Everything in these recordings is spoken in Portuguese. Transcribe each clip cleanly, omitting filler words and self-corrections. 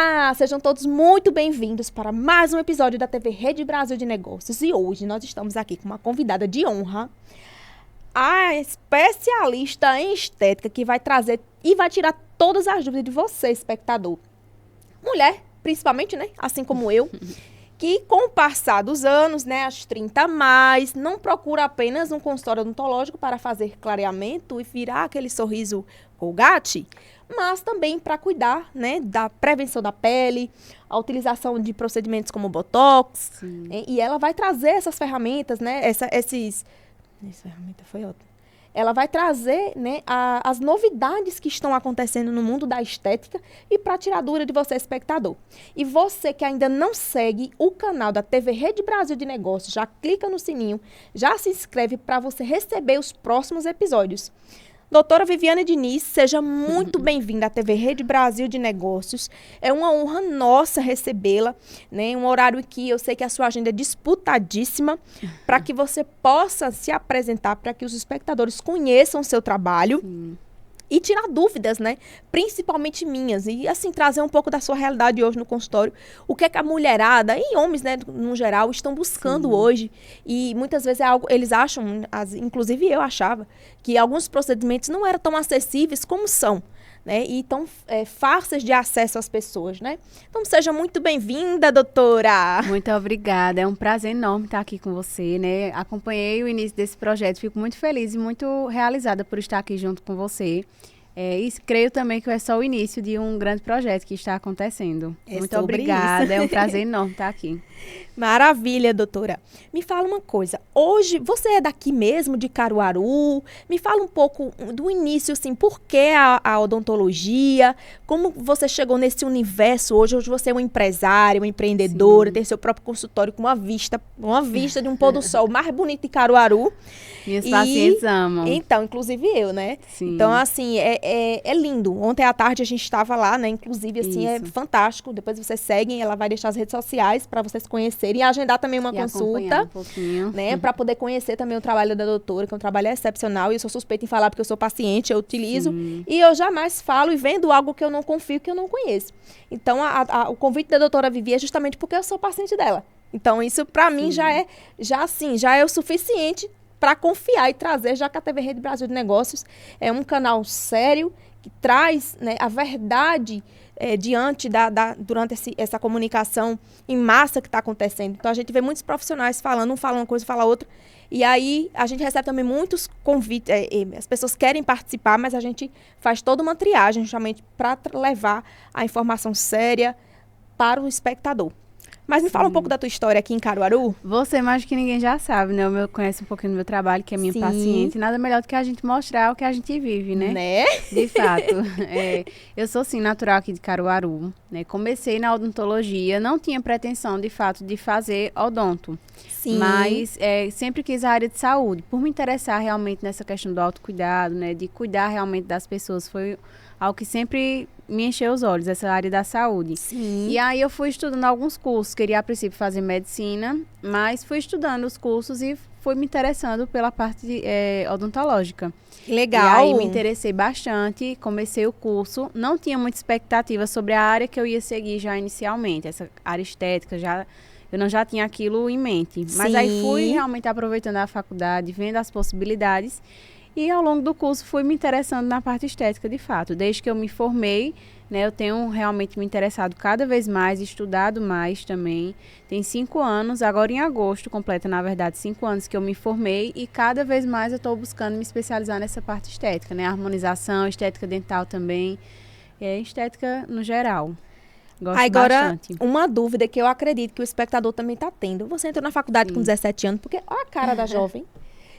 Olá, sejam todos muito bem-vindos para mais um episódio da TV Rede Brasil de Negócios. E hoje nós estamos aqui com uma convidada de honra, a especialista em estética que vai trazer e vai tirar todas as dúvidas de você, espectador. Mulher, principalmente, né? Assim como eu, que com o passar dos anos, né, as 30 a mais, não procura apenas um consultório odontológico para fazer clareamento e virar aquele sorriso Colgate, mas também para cuidar, né, da prevenção da pele, a utilização de procedimentos como Botox. E ela vai trazer essas ferramentas, né, essa ferramenta foi ótima. Ela vai trazer, né, as novidades que estão acontecendo no mundo da estética e para tirar dúvida de você, espectador. E você que ainda não segue o canal da TV Rede Brasil de Negócios, já clica no sininho, já se inscreve para você receber os próximos episódios. Doutora Viviane Diniz, seja muito bem-vinda à TV Rede Brasil de Negócios. É uma honra nossa recebê-la, né? Um horário que eu sei que a sua agenda é disputadíssima, para que você possa se apresentar, para que os espectadores conheçam o seu trabalho. Sim. E tirar dúvidas, né? Principalmente minhas. E, assim, trazer um pouco da sua realidade hoje no consultório. O que é que a mulherada, e homens, né, no geral, estão buscando hoje. E muitas vezes é algo, eles acham, inclusive eu achava, que alguns procedimentos não eram tão acessíveis como são, né? E tão fáceis de acesso às pessoas, né? Então, seja muito bem-vinda, doutora! Muito obrigada, é um prazer enorme estar aqui com você, né? Acompanhei o início desse projeto, fico muito feliz e muito realizada por estar aqui junto com você. E creio também que é só o início de um grande projeto que está acontecendo. Muito obrigada, isso. É um prazer enorme estar aqui. Maravilha, doutora. Me fala uma coisa, hoje você é daqui mesmo, de Caruaru? Me fala um pouco do início, assim, por que a odontologia? Como você chegou nesse universo hoje? Hoje você é uma empresária, uma empreendedora, tem seu próprio consultório com uma vista de um pôr do sol mais bonito de Caruaru. Minhas pacientes amam. Então, inclusive eu, né? Sim. Então, assim, é lindo. Ontem à tarde a gente estava lá, né? Inclusive, assim, é fantástico. Depois vocês seguem, ela vai deixar as redes sociais para vocês conhecerem e agendar também uma consulta, um pouquinho, né? Para poder conhecer também o trabalho da doutora, que é um trabalho excepcional. E eu sou suspeita em falar porque eu sou paciente, eu utilizo. Sim. E eu jamais falo e vendo algo que eu não confio, que eu não conheço. Então, o convite da doutora Vivi é justamente porque eu sou paciente dela. Então, isso para mim já é o suficiente para confiar e trazer, já que a TV Rede Brasil de Negócios é um canal sério que traz, né, a verdade durante essa comunicação em massa que está acontecendo. Então, a gente vê muitos profissionais falando, um fala uma coisa, fala outra. E aí, a gente recebe também muitos convites, as pessoas querem participar, mas a gente faz toda uma triagem, justamente para levar a informação séria para o espectador. Mas me fala um pouco da tua história aqui em Caruaru. Você mais que ninguém já sabe, né? Conhece um pouquinho do meu trabalho, que é minha paciente. Nada melhor do que a gente mostrar o que a gente vive, né? Né? De fato. Eu sou, sim, natural aqui de Caruaru, né? Comecei na odontologia, não tinha pretensão, de fato, de fazer odonto. Sim. Mas sempre quis a área de saúde. Por me interessar realmente nessa questão do autocuidado, né? De cuidar realmente das pessoas, foi algo que sempre me encheu os olhos, essa área da saúde. Sim. E aí eu fui estudando alguns cursos, queria a princípio fazer medicina, mas fui estudando os cursos e fui me interessando pela parte odontológica. Legal. E aí me interessei bastante, comecei o curso, não tinha muita expectativa sobre a área que eu ia seguir já inicialmente, essa área estética, eu já tinha aquilo em mente. Mas aí fui realmente aproveitando a faculdade, vendo as possibilidades. E ao longo do curso fui me interessando na parte estética de fato. Desde que eu me formei, né, eu tenho realmente me interessado cada vez mais, estudado mais também. Tem 5 anos, agora em agosto completa, na verdade, 5 anos que eu me formei e cada vez mais eu estou buscando me especializar nessa parte estética, né? Harmonização, estética dental também, estética no geral. Gosto agora, bastante. Uma dúvida que eu acredito que o espectador também está tendo. Você entrou na faculdade com 17 anos, porque olha a cara da jovem.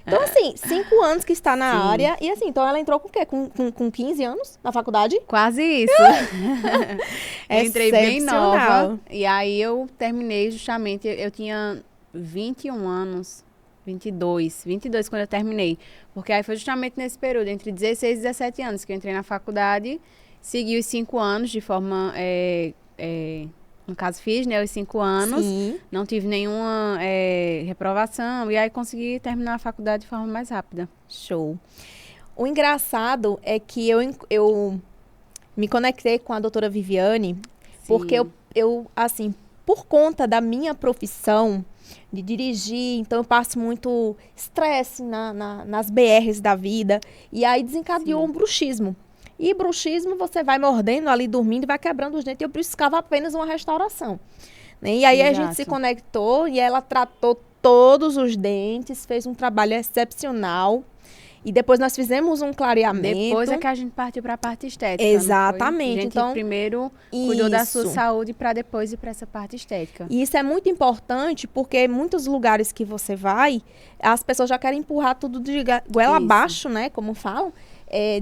Então, assim, 5 anos que está na área. E assim, então ela entrou com o quê? Com 15 anos na faculdade? Quase isso. Eu entrei bem nova. E aí eu terminei justamente, eu tinha 21 anos, 22 quando eu terminei. Porque aí foi justamente nesse período, entre 16 e 17 anos, que eu entrei na faculdade. Segui os 5 anos de forma... no caso, fiz, né, os 5 anos, não tive nenhuma reprovação, e aí consegui terminar a faculdade de forma mais rápida. Show. O engraçado é que eu me conectei com a doutora Viviane Porque assim, por conta da minha profissão de dirigir, então eu passo muito estresse nas BRs da vida. E aí desencadeou um bruxismo. E bruxismo, você vai mordendo ali, dormindo, e vai quebrando os dentes. Eu buscava apenas uma restauração. Né? E aí a gente se conectou e ela tratou todos os dentes, fez um trabalho excepcional. E depois nós fizemos um clareamento. Depois é que a gente partiu para a parte estética. Exatamente. A gente então, primeiro cuidou da sua saúde para depois ir para essa parte estética. E isso é muito importante porque muitos lugares que você vai, as pessoas já querem empurrar tudo de goela abaixo, né? Como falam.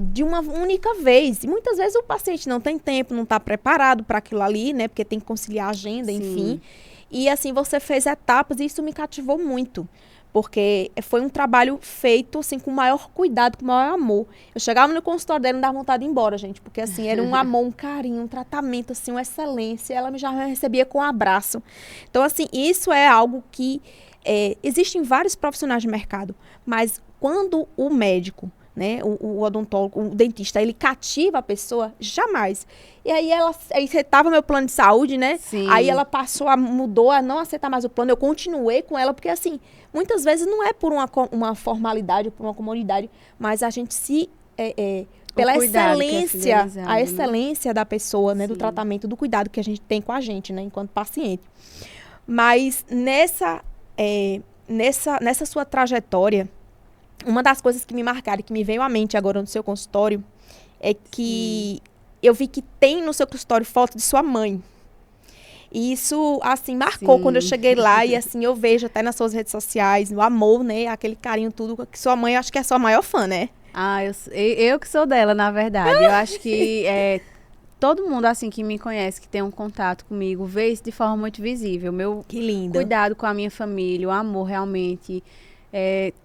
De uma única vez. E muitas vezes o paciente não tem tempo, não está preparado para aquilo ali, né? Porque tem que conciliar a agenda, enfim. E assim, você fez etapas e isso me cativou muito. Porque foi um trabalho feito, assim, com o maior cuidado, com o maior amor. Eu chegava no consultório dela e não dava vontade de ir embora, gente. Porque, assim, era um amor, um carinho, um tratamento, assim, uma excelência. Ela já me recebia com um abraço. Então, assim, isso é algo que... existem vários profissionais de mercado. Mas quando o médico, né, o odontólogo, o dentista, ele cativa a pessoa, jamais. E aí você estava meu plano de saúde, né? Sim. Aí ela mudou a não aceitar mais o plano. Eu continuei com ela, porque assim, muitas vezes não é por uma formalidade, por uma comodidade, mas a gente pela excelência, a excelência da pessoa, né, do tratamento, do cuidado que a gente tem com a gente, né, enquanto paciente. Mas nessa sua trajetória, uma das coisas que me marcaram, que me veio à mente agora no seu consultório, é que eu vi que tem no seu consultório foto de sua mãe. E isso, assim, marcou quando eu cheguei lá. E, assim, eu vejo até nas suas redes sociais, o amor, né? Aquele carinho, tudo. Que sua mãe, eu acho que é a sua maior fã, né? Eu que sou dela, na verdade. Eu acho que todo mundo, assim, que me conhece, que tem um contato comigo, vê isso de forma muito visível. Meu que lindo. Cuidado com a minha família, o amor, realmente,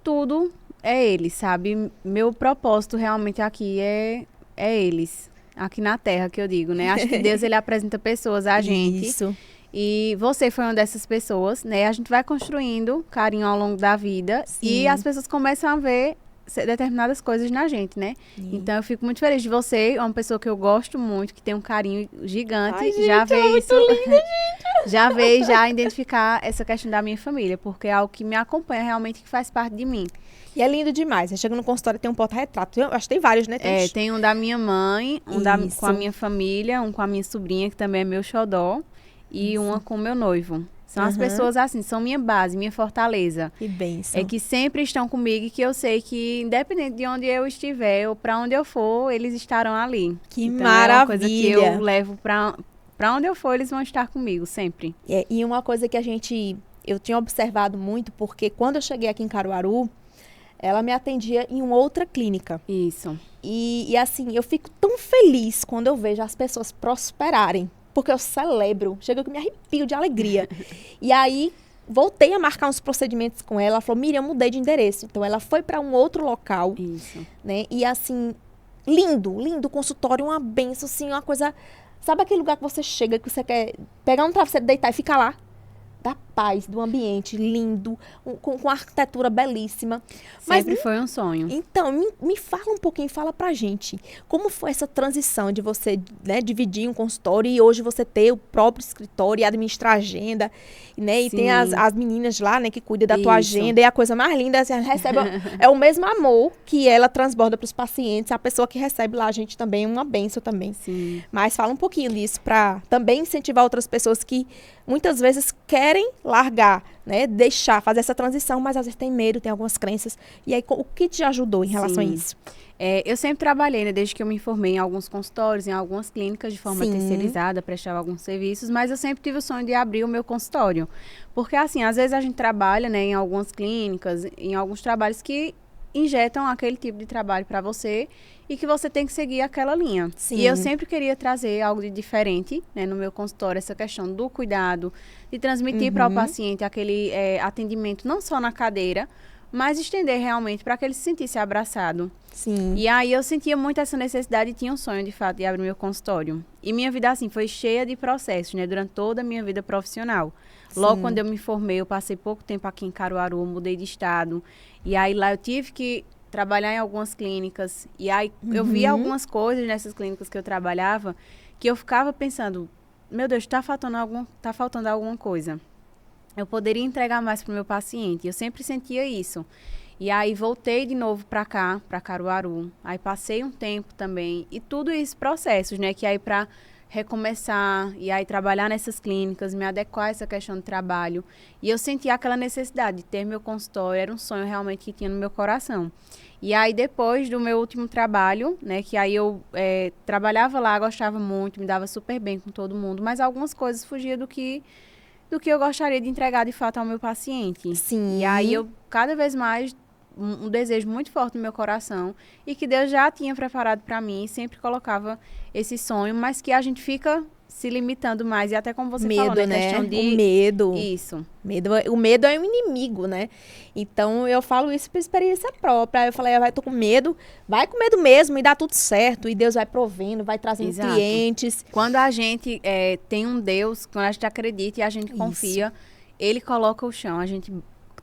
tudo é eles, sabe? Meu propósito realmente aqui é eles. Aqui na Terra, que eu digo, né? Acho que Deus, ele apresenta pessoas a gente. Isso. E você foi uma dessas pessoas, né? A gente vai construindo carinho ao longo da vida. Sim. E as pessoas começam a ver determinadas coisas na gente, né? Sim. Então, eu fico muito feliz de você. É uma pessoa que eu gosto muito, que tem um carinho gigante. Ai, gente, já veio isso. Linda, gente. Já veio identificar essa questão da minha família, porque é algo que me acompanha realmente, que faz parte de mim. E é lindo demais. Você chega no consultório, tem um porta-retrato. Eu acho que tem vários, né? Tem um da minha mãe, com a minha família, um com a minha sobrinha, que também é meu xodó, e uma com o meu noivo. São as pessoas assim, são minha base, minha fortaleza. Que bênção. É que sempre estão comigo e que eu sei que, independente de onde eu estiver ou para onde eu for, eles estarão ali. Que então, maravilha. É uma coisa que eu levo para onde eu for, eles vão estar comigo, sempre. E uma coisa que eu tinha observado muito, porque quando eu cheguei aqui em Caruaru, ela me atendia em uma outra clínica. Isso. E assim, eu fico tão feliz quando eu vejo as pessoas prosperarem. Porque eu celebro. Chega que eu me arrepio de alegria. E aí, voltei a marcar uns procedimentos com ela. Ela falou, Miriam, eu mudei de endereço. Então, ela foi para um outro local. Isso. Né? E assim, lindo consultório, uma benção, assim, uma coisa... Sabe aquele lugar que você chega, que você quer pegar um travesseiro, deitar e ficar lá? Da paz, do ambiente lindo, com arquitetura belíssima. Sempre foi um sonho. Então, me fala um pouquinho, fala pra gente. Como foi essa transição de você, né, dividir um consultório e hoje você ter o próprio escritório e administrar a agenda, né? E tem as meninas lá, né, que cuidam da tua agenda. E a coisa mais linda, assim, recebe é o mesmo amor que ela transborda pros pacientes. A pessoa que recebe lá a gente também, uma bênção também. Sim. Mas fala um pouquinho disso pra também incentivar outras pessoas que muitas vezes querem largar, né, fazer essa transição, mas às vezes tem medo, tem algumas crenças. E aí, o que te ajudou em relação a isso? Eu sempre trabalhei, né, desde que eu me formei em alguns consultórios, em algumas clínicas de forma terceirizada, prestava alguns serviços, mas eu sempre tive o sonho de abrir o meu consultório. Porque, assim, às vezes a gente trabalha, né, em algumas clínicas, em alguns trabalhos que injetam aquele tipo de trabalho para você e que você tem que seguir aquela linha. Sim. E eu sempre queria trazer algo de diferente, né, no meu consultório, essa questão do cuidado, de transmitir para o paciente aquele atendimento não só na cadeira, mas estender realmente para que ele se sentisse abraçado. Sim. E aí eu sentia muito essa necessidade e tinha um sonho, de fato, de abrir meu consultório. E minha vida, assim, foi cheia de processos, né, durante toda a minha vida profissional. Logo quando eu me formei, eu passei pouco tempo aqui em Caruaru, mudei de estado. E aí lá eu tive que trabalhar em algumas clínicas. E aí eu via algumas coisas nessas clínicas que eu trabalhava que eu ficava pensando, meu Deus, tá faltando alguma coisa. Eu poderia entregar mais pro meu paciente. Eu sempre sentia isso. E aí voltei de novo para cá, para Caruaru. Aí passei um tempo também. E tudo isso processos, né? Que aí para recomeçar e aí trabalhar nessas clínicas, me adequar a essa questão de trabalho. E eu senti aquela necessidade de ter meu consultório. Era um sonho realmente que tinha no meu coração. E aí depois do meu último trabalho, né? Que aí eu trabalhava lá, gostava muito, me dava super bem com todo mundo. Mas algumas coisas fugiam do que eu gostaria de entregar de fato ao meu paciente. Sim. E aí eu, cada vez mais, um desejo muito forte no meu coração e que Deus já tinha preparado para mim, sempre colocava esse sonho, mas que a gente fica se limitando mais. E até como você falou, né? Né? Questão de... O medo. Isso. O medo é um inimigo, né? Então, eu falo isso por experiência própria. Aí eu falei, vai, tô com medo. Vai com medo mesmo e dá tudo certo. E Deus vai provendo, vai trazendo clientes. Quando a gente tem um Deus, quando a gente acredita e a gente confia, Ele coloca o chão. A gente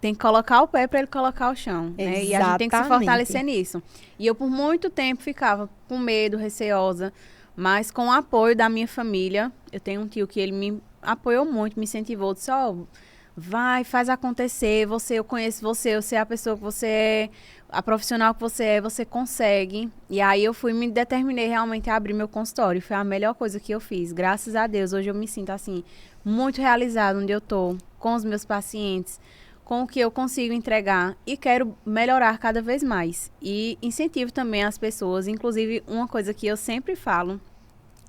tem que colocar o pé para Ele colocar o chão. Né? E a gente tem que se fortalecer nisso. E eu, por muito tempo, ficava com medo, receosa. Mas com o apoio da minha família, eu tenho um tio que ele me apoiou muito, me incentivou, disse, vai, faz acontecer, eu conheço você, eu sei a pessoa que você é, a profissional que você consegue. E aí eu me determinei realmente a abrir meu consultório, foi a melhor coisa que eu fiz, graças a Deus. Hoje eu me sinto assim, muito realizada onde eu tô, com os meus pacientes, com o que eu consigo entregar e quero melhorar cada vez mais. E incentivo também as pessoas, inclusive uma coisa que eu sempre falo,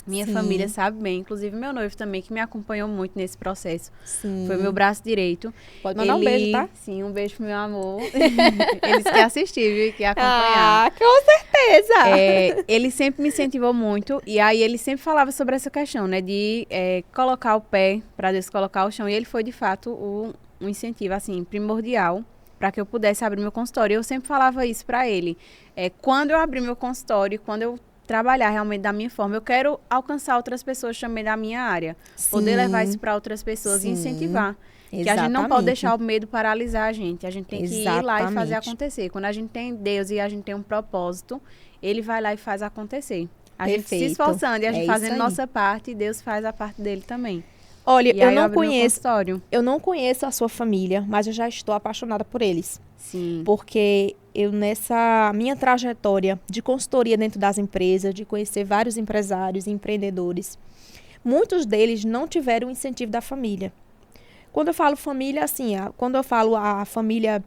minha família sabe bem, inclusive meu noivo também, que me acompanhou muito nesse processo. Sim. Foi meu braço direito. Pode mandar um beijo, tá? Sim, um beijo pro meu amor. Eles que assistiram e que acompanharam. Com certeza! Ele sempre me incentivou muito e aí ele sempre falava sobre essa questão, né, de colocar o pé para Deus colocar o chão. E ele foi, de fato, um incentivo, assim, primordial para que eu pudesse abrir meu consultório. Eu sempre falava isso para ele. Quando eu abrir meu consultório, quando eu trabalhar realmente da minha forma, eu quero alcançar outras pessoas também da minha área. Poder levar isso para outras pessoas e incentivar. Exatamente. Que a gente não pode deixar o medo paralisar a gente. A gente tem que ir lá e fazer acontecer. Quando a gente tem Deus e a gente tem um propósito, Ele vai lá e faz acontecer. A gente se esforçando e a gente fazendo nossa parte e Deus faz a parte dele também. Olha, eu não conheço a sua família, mas eu já estou apaixonada por eles. Sim. Porque eu, nessa minha trajetória de consultoria dentro das empresas, de conhecer vários empresários e empreendedores, muitos deles não tiveram o incentivo da família. Quando eu falo família, assim, quando eu falo a família,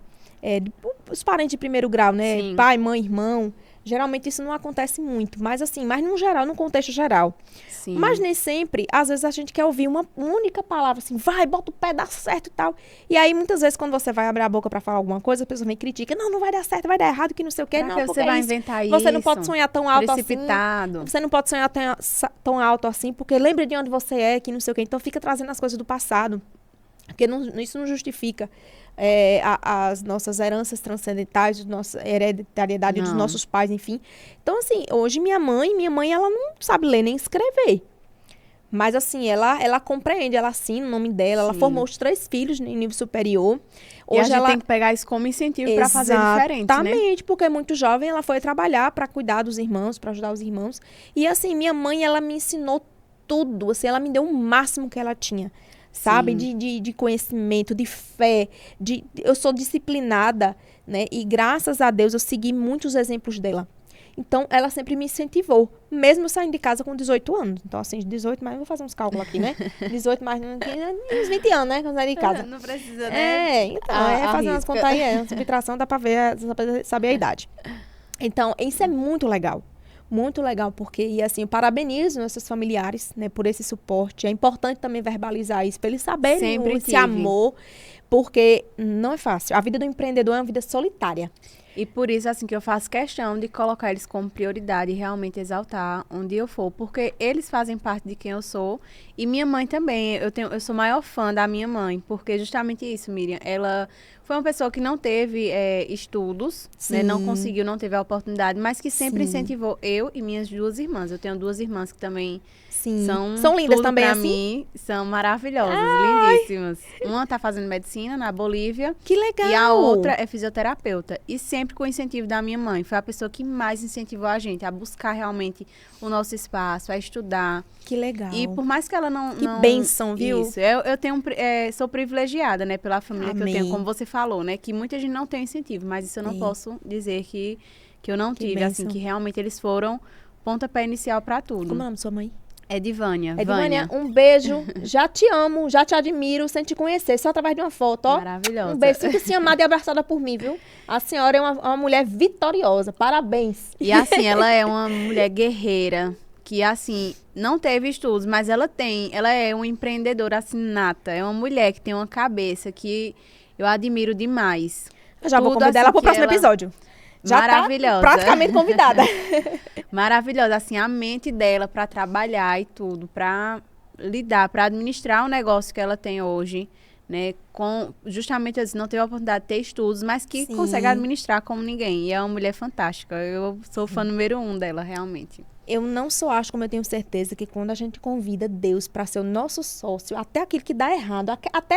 os parentes de primeiro grau, né? Sim. Pai, mãe, irmão, geralmente isso não acontece muito, mas assim, no geral, no contexto geral. Sim. Mas nem sempre, às vezes a gente quer ouvir uma única palavra, assim, vai, bota o pé, dá certo e tal. E aí, muitas vezes, quando você vai abrir a boca pra falar alguma coisa, a pessoa vem e critica, não vai dar certo, vai dar errado, que não sei o quê. Não, porque você vai inventar isso. Você não pode sonhar tão alto precipitado. assim. Você não pode sonhar tão alto assim, porque lembre de onde você é, que não sei o quê. Então, fica trazendo as coisas do passado. Porque isso não justifica as nossas heranças transcendentais, a nossa hereditariedade dos nossos pais, enfim. Então, assim, hoje minha mãe, ela não sabe ler nem escrever. Mas, assim, ela compreende, ela assina o nome dela, ela formou os 3 filhos em nível superior. Hoje a gente tem que pegar isso como incentivo para fazer diferente, né? Exatamente, porque muito jovem, ela foi trabalhar para cuidar dos irmãos, para ajudar os irmãos. E, assim, minha mãe, ela me ensinou tudo, assim, ela me deu o máximo que ela tinha. Sabe? De conhecimento, de fé. Eu sou disciplinada, né? E graças a Deus eu segui muitos exemplos dela. Então, ela sempre me incentivou, mesmo saindo de casa com 18 anos. Então, assim, 18 mais, vou fazer uns cálculos aqui, né? 18 mais, uns 20 anos, né? Quando saí de casa. Não precisa, né? Então, fazer umas contas aí, uma subtração, dá pra ver, saber a idade. Então, isso é muito legal. Muito legal, porque, e assim, eu parabenizo nossos familiares, né, por esse suporte. É importante também verbalizar isso, para eles saberem esse amor, porque não é fácil. A vida do empreendedor é uma vida solitária. E por isso, assim, que eu faço questão de colocar eles como prioridade e realmente exaltar onde eu for. Porque eles fazem parte de quem eu sou. E minha mãe também. Eu sou maior fã da minha mãe. Porque justamente isso, Miriam. Ela foi uma pessoa que não teve estudos, né? Não teve a oportunidade. Mas que sempre incentivou eu e minhas 2 irmãs. Eu tenho 2 irmãs que também são lindas também, pra assim? mim. São maravilhosas, lindíssimas. Uma tá fazendo medicina medicina na Bolívia. Que legal! E a outra é fisioterapeuta. E sempre com o incentivo da minha mãe. Foi a pessoa que mais incentivou a gente a buscar realmente o nosso espaço, a estudar. Que legal. E por mais que ela não... Que bênção, viu? Isso. Eu tenho, sou privilegiada, né? Pela família que eu tenho, Amém. como você falou, né? Que muita gente não tem incentivo. Mas isso eu não Sim. posso dizer que eu não Que tive. Assim, bênção. que realmente eles foram pontapé inicial para tudo. Como é o nome da sua mãe? É de Vânia. Vânia, um beijo. Já te amo, já te admiro, sem te conhecer, só através de uma foto, ó. Maravilhosa. Um beijo, sinta-se amada e abraçada por mim, viu? A senhora é uma mulher vitoriosa, parabéns. E assim, ela é uma mulher guerreira, que assim, não teve estudos, mas ela é uma empreendedora assim, nata. É uma mulher que tem uma cabeça que eu admiro demais. Eu já vou Tudo convidar assim ela pro que próximo ela- episódio. Já Maravilhosa. tá praticamente convidada. Maravilhosa, assim, a mente dela para trabalhar e tudo, para lidar, para administrar o negócio que ela tem hoje, né? Com justamente assim, não teve a oportunidade de ter estudos, mas que Sim. consegue administrar como ninguém. E é uma mulher fantástica. Eu sou fã número 1 dela, realmente. Eu não só acho, como eu tenho certeza, que quando a gente convida Deus para ser o nosso sócio, até aquilo que dá errado, até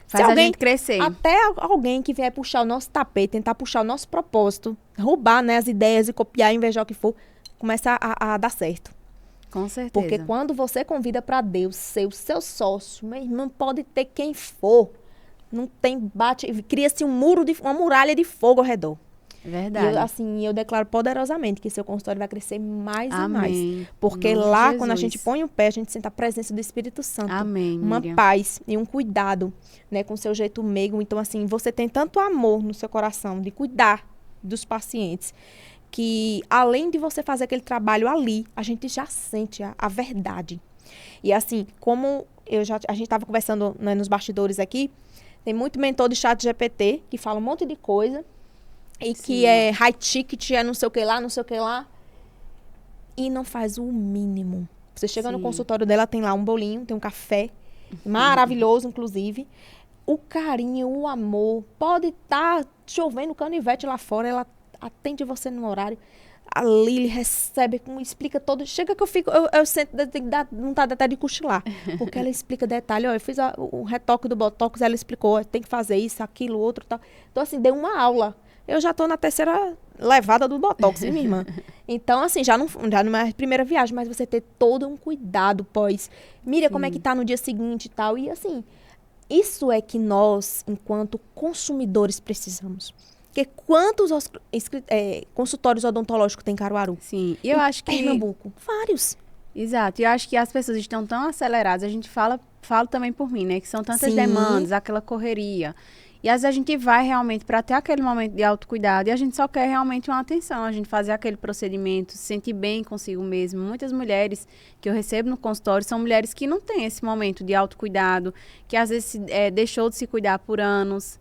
Faz a gente crescer. Até alguém que vier puxar o nosso tapete, tentar puxar o nosso propósito, roubar, né, as ideias e copiar, invejar o que for, começa a dar certo. Com certeza. Porque quando você convida para Deus ser o seu sócio, meu irmão, pode ter quem for. Não tem cria-se uma muralha de fogo ao redor. Verdade. E eu declaro poderosamente que seu consultório vai crescer mais Amém. e mais. Porque Em nome de lá, Jesus. quando a gente põe o pé, a gente sente a presença do Espírito Santo. Amém, Uma Miriam. paz e um cuidado, né, com o seu jeito meigo. Então, assim, você tem tanto amor no seu coração de cuidar dos pacientes, que além de você fazer aquele trabalho ali, a gente já sente a verdade. E assim, como a gente estava conversando, né, nos bastidores aqui, tem muito mentor de chat GPT que fala um monte de coisa, e Sim. que é high ticket, é não sei o que lá, não sei o que lá, e não faz o mínimo. Você chega no Sim. consultório dela, tem lá um bolinho, tem um café, maravilhoso, inclusive. O carinho, o amor, pode estar chovendo canivete lá fora, ela atende você no horário. A Lili recebe, explica todo. Chega que eu sinto vontade até de cochilar. Porque ela explica detalhe. Ó, eu fiz o retoque do Botox, ela explicou, ó, tem que fazer isso, aquilo, outro, tal. Então, assim, deu uma aula. Eu já tô na terceira levada do Botox, hein, minha irmã? Então, assim, já não é a primeira viagem, mas você ter todo um cuidado pós. Mira como é que tá no dia seguinte e tal. E, assim, isso é que nós, enquanto consumidores, precisamos. Porque quantos consultórios odontológicos tem em Caruaru? Sim, e eu acho que... Pernambuco? Vários. Exato, e eu acho que as pessoas estão tão aceleradas, a gente fala também por mim, né? Que são tantas Sim. demandas, aquela correria. E às vezes a gente vai realmente para ter aquele momento de autocuidado e a gente só quer realmente uma atenção, a gente fazer aquele procedimento, se sentir bem consigo mesmo. Muitas mulheres que eu recebo no consultório são mulheres que não têm esse momento de autocuidado, que às vezes deixou de se cuidar por anos,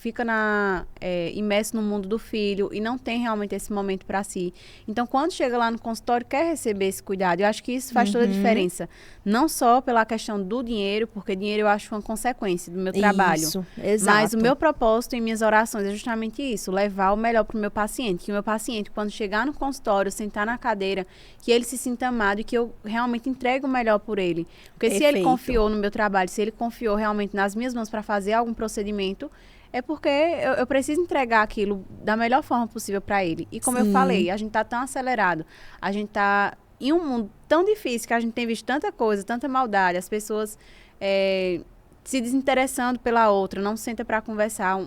fica imerso no mundo do filho e não tem realmente esse momento para si. Então, quando chega lá no consultório, quer receber esse cuidado. Eu acho que isso faz toda a diferença. Não só pela questão do dinheiro, porque dinheiro eu acho uma consequência do meu trabalho. Isso, exato. Mas o meu propósito em minhas orações é justamente isso, levar o melhor para o meu paciente. Que o meu paciente, quando chegar no consultório, sentar na cadeira, que ele se sinta amado e que eu realmente entregue o melhor por ele. Porque se ele Perfeito. confiou no meu trabalho, se ele confiou realmente nas minhas mãos para fazer algum procedimento, é porque eu preciso entregar aquilo da melhor forma possível para ele. E como eu Sim. falei, a gente tá tão acelerado, a gente tá em um mundo tão difícil que a gente tem visto tanta coisa, tanta maldade, as pessoas se desinteressando pela outra, não senta para conversar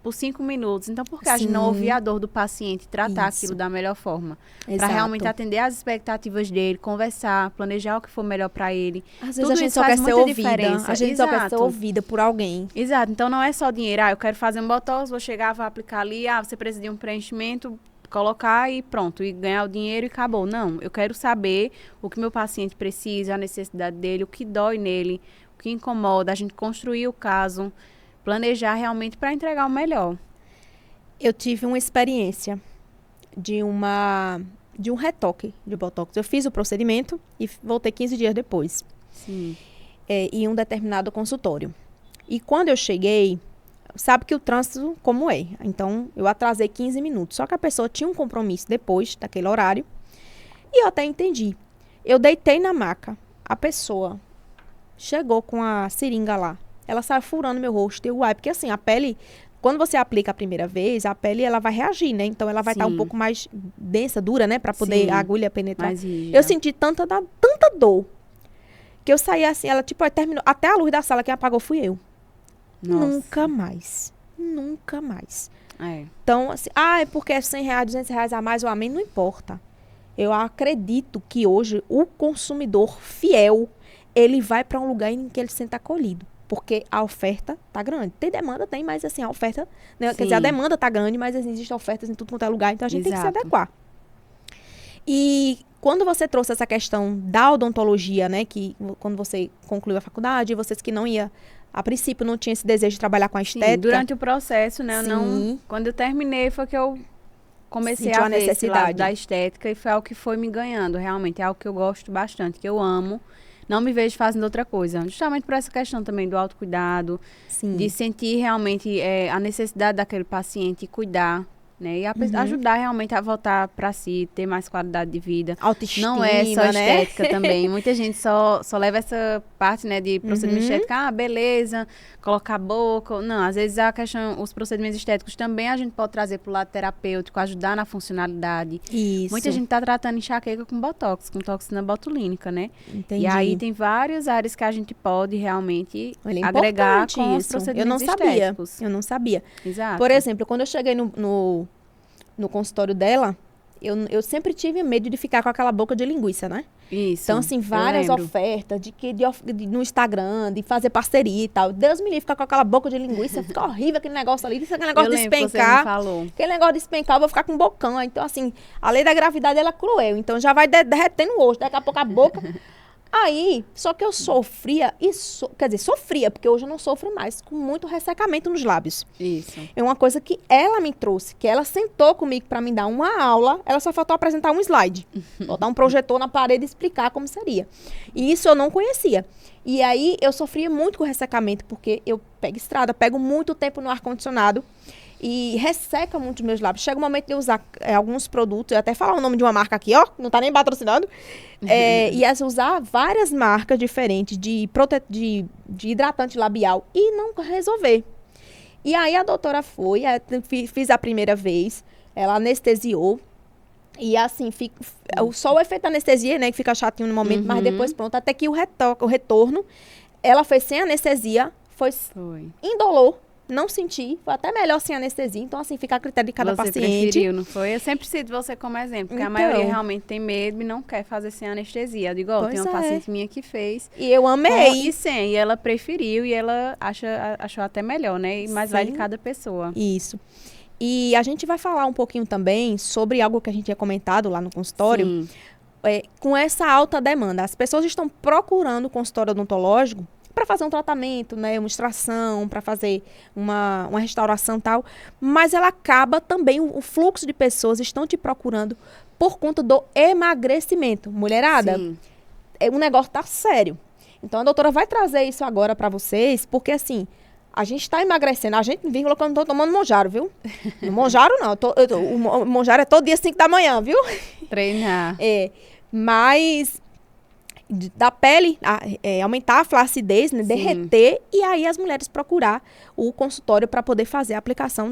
por 5 minutos. Então, por que a gente não Sim. ouvir a dor do paciente, tratar Isso. aquilo da melhor forma? Para Exato. realmente atender às expectativas dele, conversar, planejar o que for melhor para ele. Às vezes Tudo a gente isso só faz quer ser muita ouvida. diferença. A gente só quer ser Exato. ouvida por alguém. Exato. Então, não é só dinheiro. Eu quero fazer um botox, vou chegar, vou aplicar ali. Você precisa de um preenchimento, colocar e pronto. E ganhar o dinheiro e acabou. Não. Eu quero saber o que meu paciente precisa, a necessidade dele, o que dói nele, o que incomoda. A gente construir o caso, planejar realmente para entregar o melhor. Eu tive uma experiência de um retoque de Botox. Eu fiz o procedimento e voltei 15 dias depois. Sim. Em um determinado consultório. E quando eu cheguei, sabe que o trânsito como é. Então, eu atrasei 15 minutos. Só que a pessoa tinha um compromisso depois daquele horário. E eu até entendi. Eu deitei na maca. A pessoa chegou com a seringa lá. ela sai furando meu rosto. Eu, uai, porque assim, a pele, quando você aplica a primeira vez, a pele, ela vai reagir, né? Então, ela vai estar um pouco mais densa, dura, né? Pra poder a agulha penetrar. Eu senti tanta dor, que eu saí assim, ela, tipo, terminou, até a luz da sala, quem apagou fui eu. Nossa. Nunca mais. Então, assim, é porque é R$100, R$200 a mais ou a menos, não importa. Eu acredito que hoje o consumidor fiel, ele vai para um lugar em que ele se sente acolhido. Porque a oferta tá grande. Tem demanda, tem, mas assim, a oferta, né? Quer dizer, a demanda tá grande, mas existem ofertas em tudo quanto é lugar, então a gente tem que se adequar. E quando você trouxe essa questão da odontologia, né? Que quando você concluiu a faculdade, vocês que não ia, a princípio não tinha esse desejo de trabalhar com a estética. Sim, durante o processo, né? Quando eu terminei foi que eu comecei a ver esse lado da estética e foi algo que foi me ganhando, realmente. É algo que eu gosto bastante, que eu amo. Não me vejo fazendo outra coisa. Justamente por essa questão também do autocuidado, de sentir realmente a necessidade daquele paciente e cuidar, né? E ajudar realmente a voltar para si, ter mais qualidade de vida. Autoestima, não é só né? estética também. Muita gente só leva essa parte, né, de procedimento estético. Beleza, colocar a boca. Não, às vezes a questão, os procedimentos estéticos também a gente pode trazer para o lado terapêutico, ajudar na funcionalidade. Isso. Muita gente está tratando enxaqueca com botox, com toxina botulínica, né? Entendi. E aí tem várias áreas que a gente pode realmente agregar com os procedimentos estéticos. Eu não sabia. Exato. Por exemplo, quando eu cheguei no consultório dela, eu sempre tive medo de ficar com aquela boca de linguiça, né? Isso. Então, assim, várias ofertas no Instagram, de fazer parceria e tal. Deus me livre, ficar com aquela boca de linguiça, fica horrível aquele negócio ali, aquele negócio de despencar. Aquele negócio de despencar, eu vou ficar com bocão. Então, assim, a lei da gravidade, ela é cruel. Então, já vai derretendo o osso, daqui a pouco a boca... Aí, só que eu sofria, quer dizer, sofria, porque hoje eu não sofro mais, com muito ressecamento nos lábios. Isso. É uma coisa que ela me trouxe, que ela sentou comigo para me dar uma aula, ela só faltou apresentar um slide, botar um projetor na parede e explicar como seria. E isso eu não conhecia. E aí, eu sofria muito com ressecamento, porque eu pego estrada, pego muito tempo no ar-condicionado, e resseca muito os meus lábios. Chega o momento de eu usar alguns produtos, eu até falar o nome de uma marca aqui, ó, não tá nem patrocinando, e usar várias marcas diferentes de hidratante labial e não resolver. E aí a doutora foi, fiz a primeira vez, ela anestesiou, e assim, só o efeito da anestesia, né, que fica chatinho no momento, mas depois pronto, até que o retorno, ela fez sem anestesia, foi. Indolor. Não senti, foi até melhor sem anestesia. Então, assim, fica a critério de cada paciente. Você preferiu, não foi? Eu sempre cito você como exemplo, porque a maioria realmente tem medo e não quer fazer sem anestesia. Eu digo, tem uma paciente minha que fez. E eu amei. E ela preferiu e ela achou até melhor, né? Mas vai de cada pessoa. Isso. E a gente vai falar um pouquinho também sobre algo que a gente tinha comentado lá no consultório. Com essa alta demanda. As pessoas estão procurando o consultório odontológico para fazer um tratamento, né, uma extração, para fazer uma restauração e tal, mas ela acaba também, o fluxo de pessoas estão te procurando por conta do emagrecimento. Mulherada, o negócio tá sério. Então, a doutora vai trazer isso agora para vocês, porque assim, a gente está emagrecendo, a gente vírgula que eu não tô tomando Monjaro, viu? No Monjaro não, o Monjaro é todo dia 5 da manhã, viu? Treinar. Mas da pele, aumentar a flacidez, né, derreter, e aí as mulheres procurar o consultório para poder fazer a aplicação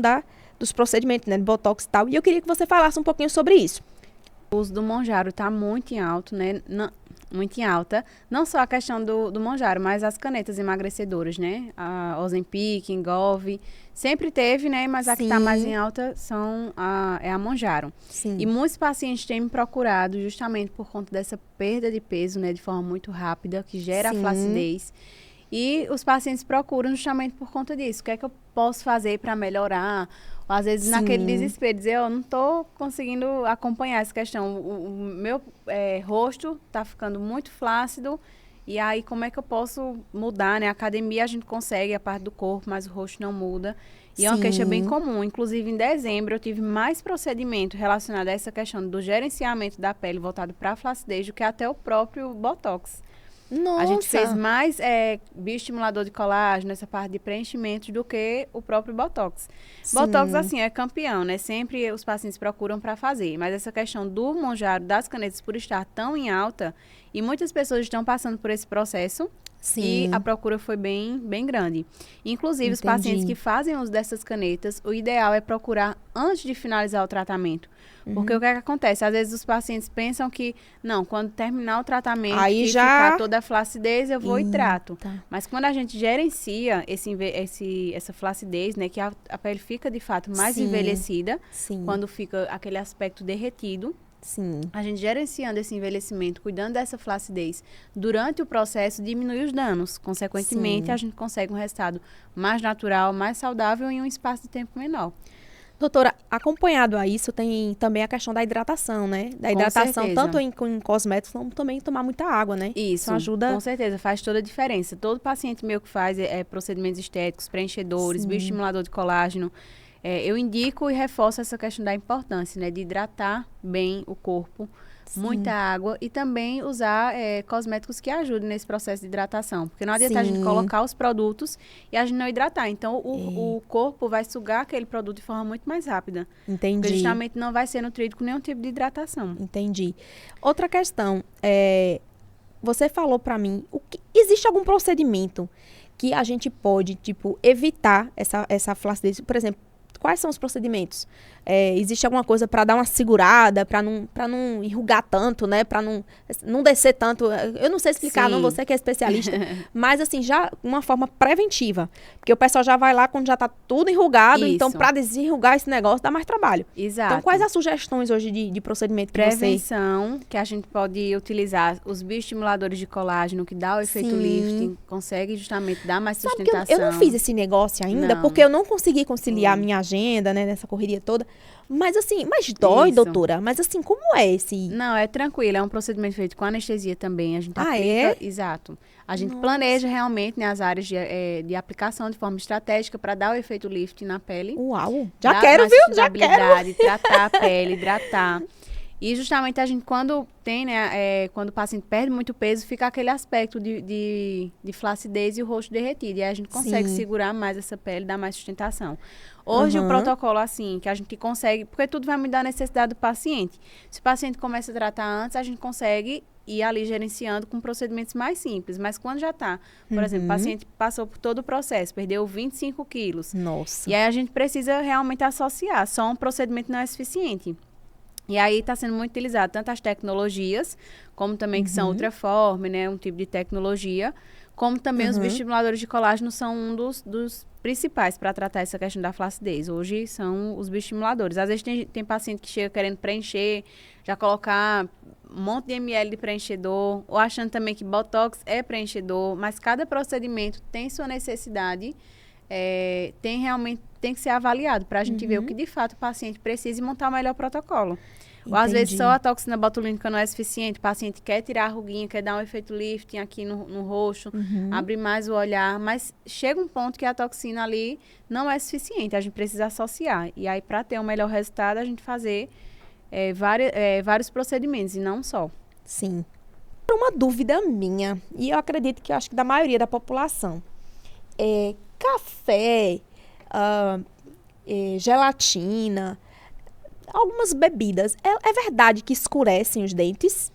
dos procedimentos, né, de botox e tal. E eu queria que você falasse um pouquinho sobre isso. O uso do Monjaro está muito em alto, né? Muito em alta. Não só a questão do Monjaro, mas as canetas emagrecedoras, né? A Ozempic, Engolve. Sempre teve, né? Mas a que está mais em alta é a Monjaro. Sim. E muitos pacientes têm me procurado justamente por conta dessa perda de peso, né? De forma muito rápida, que gera a flacidez. E os pacientes procuram justamente por conta disso. O que é que eu posso fazer para melhorar? Ou, às vezes, naquele desespero, dizer, eu não estou conseguindo acompanhar essa questão. O meu rosto está ficando muito flácido. E aí, como é que eu posso mudar, né? A academia a gente consegue a parte do corpo, mas o rosto não muda. E é uma queixa bem comum. Inclusive, em dezembro, eu tive mais procedimento relacionado a essa questão do gerenciamento da pele voltado para a flacidez do que até o próprio Botox. Nossa. A gente fez mais bioestimulador de colágeno, essa parte de preenchimento, do que o próprio Botox. Botox, assim, é campeão, né? Sempre os pacientes procuram para fazer. Mas essa questão do Monjaro, das canetas, por estar tão em alta, e muitas pessoas estão passando por esse processo, Sim. E a procura foi bem, bem grande. Inclusive, os pacientes que fazem uso dessas canetas, o ideal é procurar antes de finalizar o tratamento. Porque o que é que acontece? Às vezes os pacientes pensam que, não, quando terminar o tratamento aí e já ficar toda a flacidez, eu vou e trato. Mas quando a gente gerencia essa flacidez, né, que a pele fica de fato mais envelhecida, quando fica aquele aspecto derretido, a gente gerenciando esse envelhecimento, cuidando dessa flacidez durante o processo, diminui os danos. Consequentemente, a gente consegue um resultado mais natural, mais saudável em um espaço de tempo menor. Doutora, acompanhado a isso, tem também a questão da hidratação, né? Da hidratação, tanto em cosméticos, como também tomar muita água, né? Isso ajuda. Com certeza, faz toda a diferença. Todo paciente meu que faz procedimentos estéticos, preenchedores, bioestimulador de colágeno, eu indico e reforço essa questão da importância, né? De hidratar bem o corpo, muita água e também usar cosméticos que ajudem nesse processo de hidratação. Porque não adianta a gente colocar os produtos e a gente não hidratar. Então, o corpo vai sugar aquele produto de forma muito mais rápida. Entendi. Porque justamente não vai ser nutrido com nenhum tipo de hidratação. Entendi. Outra questão, você falou pra mim, existe algum procedimento que a gente pode, tipo, evitar essa flacidez? Por exemplo, quais são os procedimentos? Existe alguma coisa para dar uma segurada, para não enrugar tanto, né? Para não descer tanto. Eu não sei explicar, não, você que é especialista. Mas, assim, já uma forma preventiva. Porque o pessoal já vai lá quando já tá tudo enrugado. Isso. Então, para desenrugar esse negócio, dá mais trabalho. Exato. Então, quais as sugestões hoje de procedimento que Prevenção, que a gente pode utilizar os bioestimuladores de colágeno, que dá o efeito lifting, consegue justamente dar mais sustentação. Eu não fiz esse negócio ainda, porque eu não consegui conciliar a minha agenda, né, nessa correria toda. Mas assim, dói, doutora? Mas assim, como é esse? Não, é tranquilo, é um procedimento feito com anestesia também. A gente aplica, exato. A gente planeja realmente, né, as áreas de aplicação de forma estratégica para dar o efeito lifting na pele. Uau! Já quero, viu? Já quero! Tratar a pele, hidratar. E justamente a gente, quando tem, né, quando o paciente perde muito peso, fica aquele aspecto de flacidez e o rosto derretido. E aí a gente consegue segurar mais essa pele, dar mais sustentação. Hoje o protocolo, assim, que a gente consegue, porque tudo vai mudar a necessidade do paciente. Se o paciente começa a tratar antes, a gente consegue ir ali gerenciando com procedimentos mais simples. Mas quando já está, por exemplo, o paciente passou por todo o processo, perdeu 25 quilos. Nossa. E aí a gente precisa realmente associar. Só um procedimento não é suficiente. E aí está sendo muito utilizado tanto as tecnologias, como também que são Ultraform, né, um tipo de tecnologia, como também os bioestimuladores de colágeno são um dos principais para tratar essa questão da flacidez. Hoje são os bioestimuladores. Às vezes tem paciente que chega querendo preencher, já colocar um monte de ml de preenchedor, ou achando também que Botox é preenchedor, mas cada procedimento tem sua necessidade, tem que ser avaliado para a gente ver o que de fato o paciente precisa e montar o melhor protocolo. Ou às vezes só a toxina botulínica não é suficiente, o paciente quer tirar a ruguinha, quer dar um efeito lifting aqui no rosto, abrir mais o olhar, mas chega um ponto que a toxina ali não é suficiente, a gente precisa associar. E aí, para ter um melhor resultado, a gente fazer vários procedimentos e não só. Sim. Uma dúvida minha, e eu acredito que acho que da maioria da população, café, gelatina, algumas bebidas, é verdade que escurecem os dentes?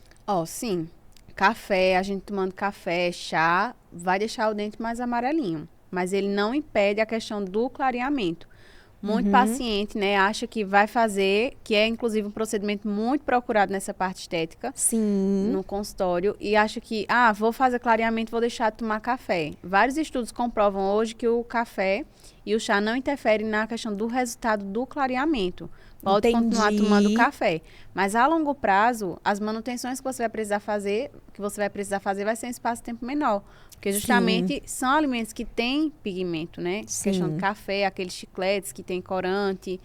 Sim. Café, a gente tomando café, chá, vai deixar o dente mais amarelinho. Mas ele não impede a questão do clareamento. Muito paciente, né, acha que vai fazer, que é inclusive um procedimento muito procurado nessa parte estética. Sim. No consultório, e acha que, vou fazer clareamento, vou deixar de tomar café. Vários estudos comprovam hoje que o café e o chá não interferem na questão do resultado do clareamento. Pode continuar tomando café. Mas a longo prazo, as manutenções que você vai precisar fazer, vai ser em espaço de tempo menor. Porque justamente são alimentos que têm pigmento, né? Sim. A questão do café, aqueles chicletes que tem corante.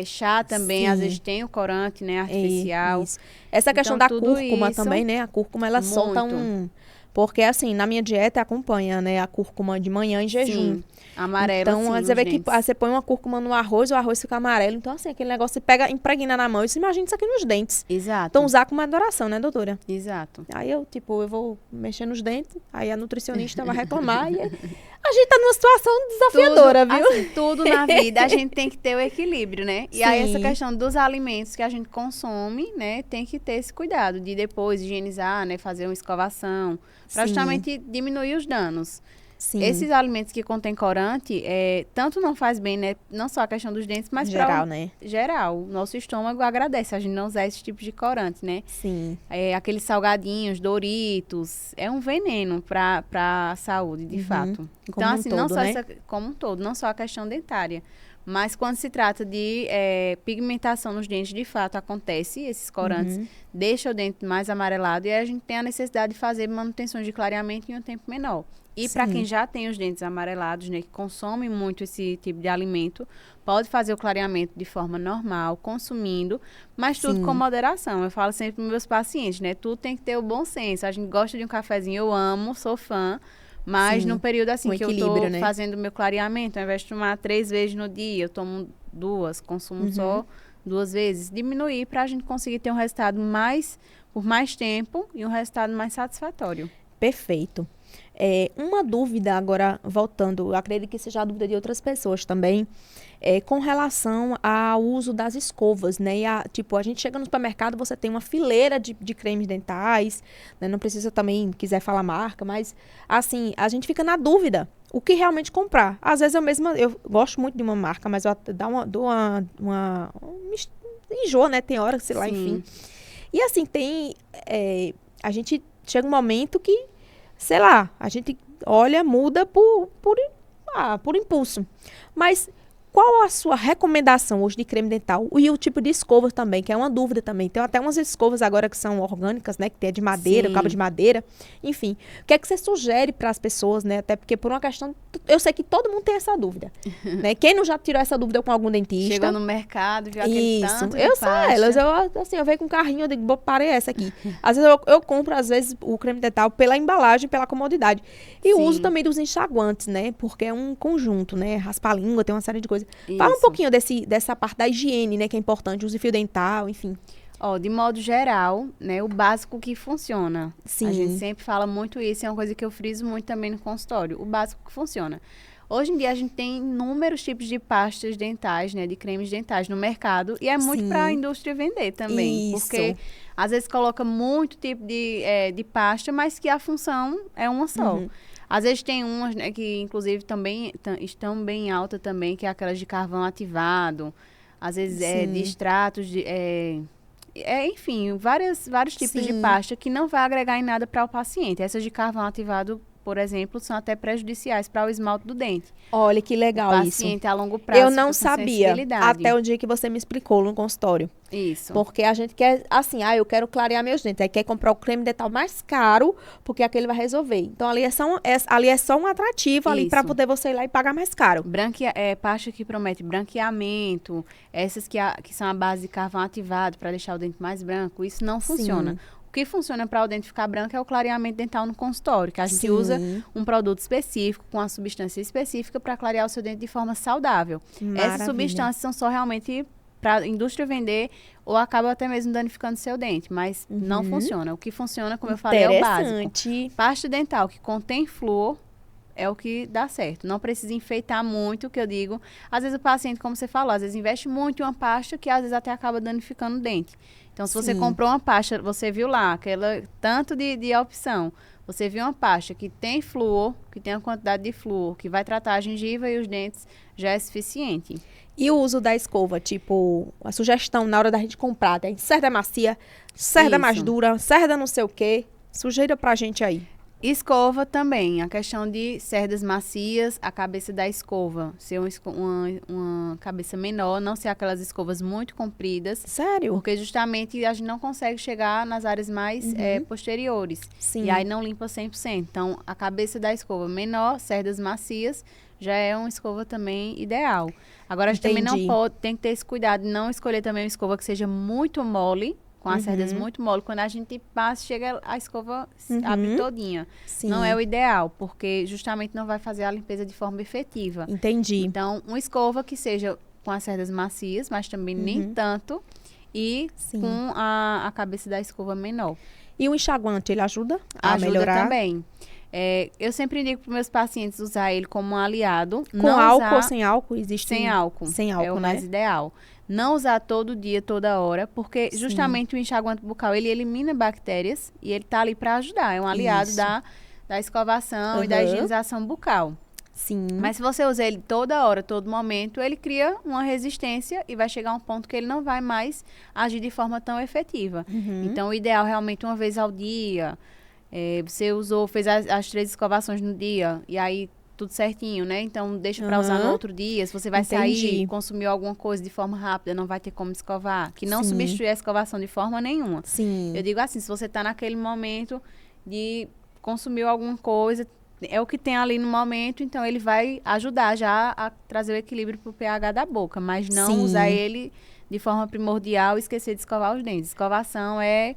Chá também, às vezes tem o corante, né? Artificial. Isso. Essa questão da cúrcuma também, né? A cúrcuma, ela solta Porque, assim, na minha dieta acompanha, né? A cúrcuma de manhã em jejum. Sim. Amarelo, então, você vê que você põe uma cúrcuma no arroz, o arroz fica amarelo. Então, assim, aquele negócio, você pega, impregna na mão e você imagina isso aqui nos dentes. Exato. Então, usar como adoração, né, doutora? Exato. Aí eu vou mexer nos dentes, aí a nutricionista vai reclamar. E a gente tá numa situação desafiadora, tudo, viu? Assim, tudo na vida a gente tem que ter o equilíbrio, né? E aí essa questão dos alimentos que a gente consome, né? Tem que ter esse cuidado de depois higienizar, né? Fazer uma escovação, para justamente diminuir os danos. Sim. Esses alimentos que contêm corante, tanto não faz bem, né? Não só a questão dos dentes, mas geral, né? Geral. Nosso estômago agradece a gente não usar esse tipo de corante, né? Sim. Aqueles salgadinhos, Doritos, é um veneno para a saúde, de fato. Então, como assim, um todo, não só né? como um todo, não só a questão dentária. Mas quando se trata de pigmentação nos dentes, de fato, acontece. Esses corantes deixam o dente mais amarelado e aí a gente tem a necessidade de fazer manutenção de clareamento em um tempo menor. E para quem já tem os dentes amarelados, né, que consome muito esse tipo de alimento, pode fazer o clareamento de forma normal, consumindo, mas tudo com moderação. Eu falo sempre para meus pacientes, né? Tudo tem que ter o bom senso. A gente gosta de um cafezinho, eu amo, sou fã. Mas no período assim que eu tô fazendo o meu clareamento, ao invés de tomar 3 vezes no dia, eu tomo 2, consumo só 2 vezes. Diminuir para a gente conseguir ter um resultado por mais tempo e um resultado mais satisfatório. Perfeito. Uma dúvida agora, voltando, eu acredito que seja a dúvida de outras pessoas também, com relação ao uso das escovas, né? E a gente chega no supermercado, você tem uma fileira de cremes dentais, né? Não precisa também, quiser falar marca, mas, assim, a gente fica na dúvida o que realmente comprar. Às vezes eu gosto muito de uma marca, mas eu dou uma enjoo, né? Tem hora, sei lá, enfim. E, assim, a gente chega um momento que, sei lá, a gente olha, muda por impulso. Mas qual a sua recomendação hoje de creme dental e o tipo de escova também, que é uma dúvida também. Tem até umas escovas agora que são orgânicas, né? Que tem de madeira, cabo de madeira. Enfim, o que é que você sugere para as pessoas, né? Até porque por uma questão... Eu sei que todo mundo tem essa dúvida, né? Quem não já tirou essa dúvida com algum dentista? Chegou no mercado, viu aquele tanto de eu sou pasta. elas. Eu venho com um carrinho, eu digo, parei essa aqui. Às vezes eu compro, às vezes, o creme dental pela embalagem, pela comodidade. E o uso também dos enxaguantes, né? Porque é um conjunto, né? Raspa a língua, tem uma série de coisas. Fala um pouquinho dessa parte da higiene, né? Que é importante, uso de fio dental, enfim. De modo geral, né? O básico que funciona. Sim. A gente sempre fala muito isso, é uma coisa que eu friso muito também no consultório. O básico que funciona. Hoje em dia, a gente tem inúmeros tipos de pastas dentais, né? De cremes dentais no mercado. E é muito para a indústria vender também. Isso. Porque, às vezes, coloca muito tipo de pasta, mas que a função é uma só. Às vezes tem umas, né, que inclusive também estão bem alta também, que é aquelas de carvão ativado. Às vezes de extratos, enfim, vários tipos de pasta que não vai agregar em nada para o paciente. Essas de carvão ativado, por exemplo, são até prejudiciais para o esmalte do dente. Olha que legal isso. O paciente a longo prazo eu não sabia até o dia que você me explicou no consultório. Isso. Porque a gente quer, assim, eu quero clarear meus dentes. Aí quer comprar o creme dental mais caro, porque aquele vai resolver. Então, ali é só um atrativo ali para poder você ir lá e pagar mais caro. Pasta que promete branqueamento, essas que são a base de carvão ativado para deixar o dente mais branco, isso não funciona. O que funciona para o dente ficar branco é o clareamento dental no consultório, que a gente usa um produto específico, com uma substância específica para clarear o seu dente de forma saudável. Maravilha. Essas substâncias são só realmente para a indústria vender ou acaba até mesmo danificando seu dente, mas não funciona. O que funciona, como eu falei, é o básico. Pasta dental que contém flúor é o que dá certo. Não precisa enfeitar muito, o que eu digo. Às vezes o paciente, como você falou, às vezes investe muito em uma pasta que às vezes até acaba danificando o dente. Então, se você comprou uma pasta, você viu lá, aquela tanto de opção. Você viu uma pasta que tem flúor, que tem uma quantidade de flúor, que vai tratar a gengiva e os dentes, já é suficiente. E o uso da escova, tipo, a sugestão na hora da gente comprar, tem cerda macia, cerda mais dura, cerda não sei o quê. Sujeira pra gente aí. Escova também, a questão de cerdas macias, a cabeça da escova ser uma cabeça menor, não ser aquelas escovas muito compridas. Sério? Porque justamente a gente não consegue chegar nas áreas mais posteriores. Sim. E aí não limpa 100%. Então, a cabeça da escova menor, cerdas macias, já é uma escova também ideal. Agora, a gente também não pode, tem que ter esse cuidado de não escolher também uma escova que seja muito mole, com as cerdas muito mole. Quando a gente passa, chega a escova abre todinha. Sim. Não é o ideal, porque justamente não vai fazer a limpeza de forma efetiva. Entendi. Então, uma escova que seja com as cerdas macias, mas também nem tanto, e com a cabeça da escova menor. E o enxaguante, ele ajuda a melhorar? Ajuda também. Eu sempre indico para meus pacientes usar ele como um aliado. Com não álcool usar ou sem álcool? Existe sem álcool. Sem álcool, é o né? mais ideal. Não usar todo dia, toda hora, porque Sim. justamente o enxaguante bucal, ele elimina bactérias e ele tá ali para ajudar. É um aliado Isso. da escovação e da Aham. higienização bucal. Sim. Mas se você usa ele toda hora, todo momento, ele cria uma resistência e vai chegar a um ponto que ele não vai mais agir de forma tão efetiva. Uhum. Então, o ideal realmente uma vez ao dia. Você fez as 3 escovações no dia e aí tudo certinho, né? Então, deixa para usar no Aham. outro dia. Se você vai Entendi. sair, consumiu alguma coisa de forma rápida, não vai ter como escovar. Que não Sim. substitui a escovação de forma nenhuma. Sim. Eu digo assim, se você está naquele momento de consumiu alguma coisa, é o que tem ali no momento, então ele vai ajudar já a trazer o equilíbrio para o pH da boca, mas não Sim. usar ele de forma primordial e esquecer de escovar os dentes. Escovação é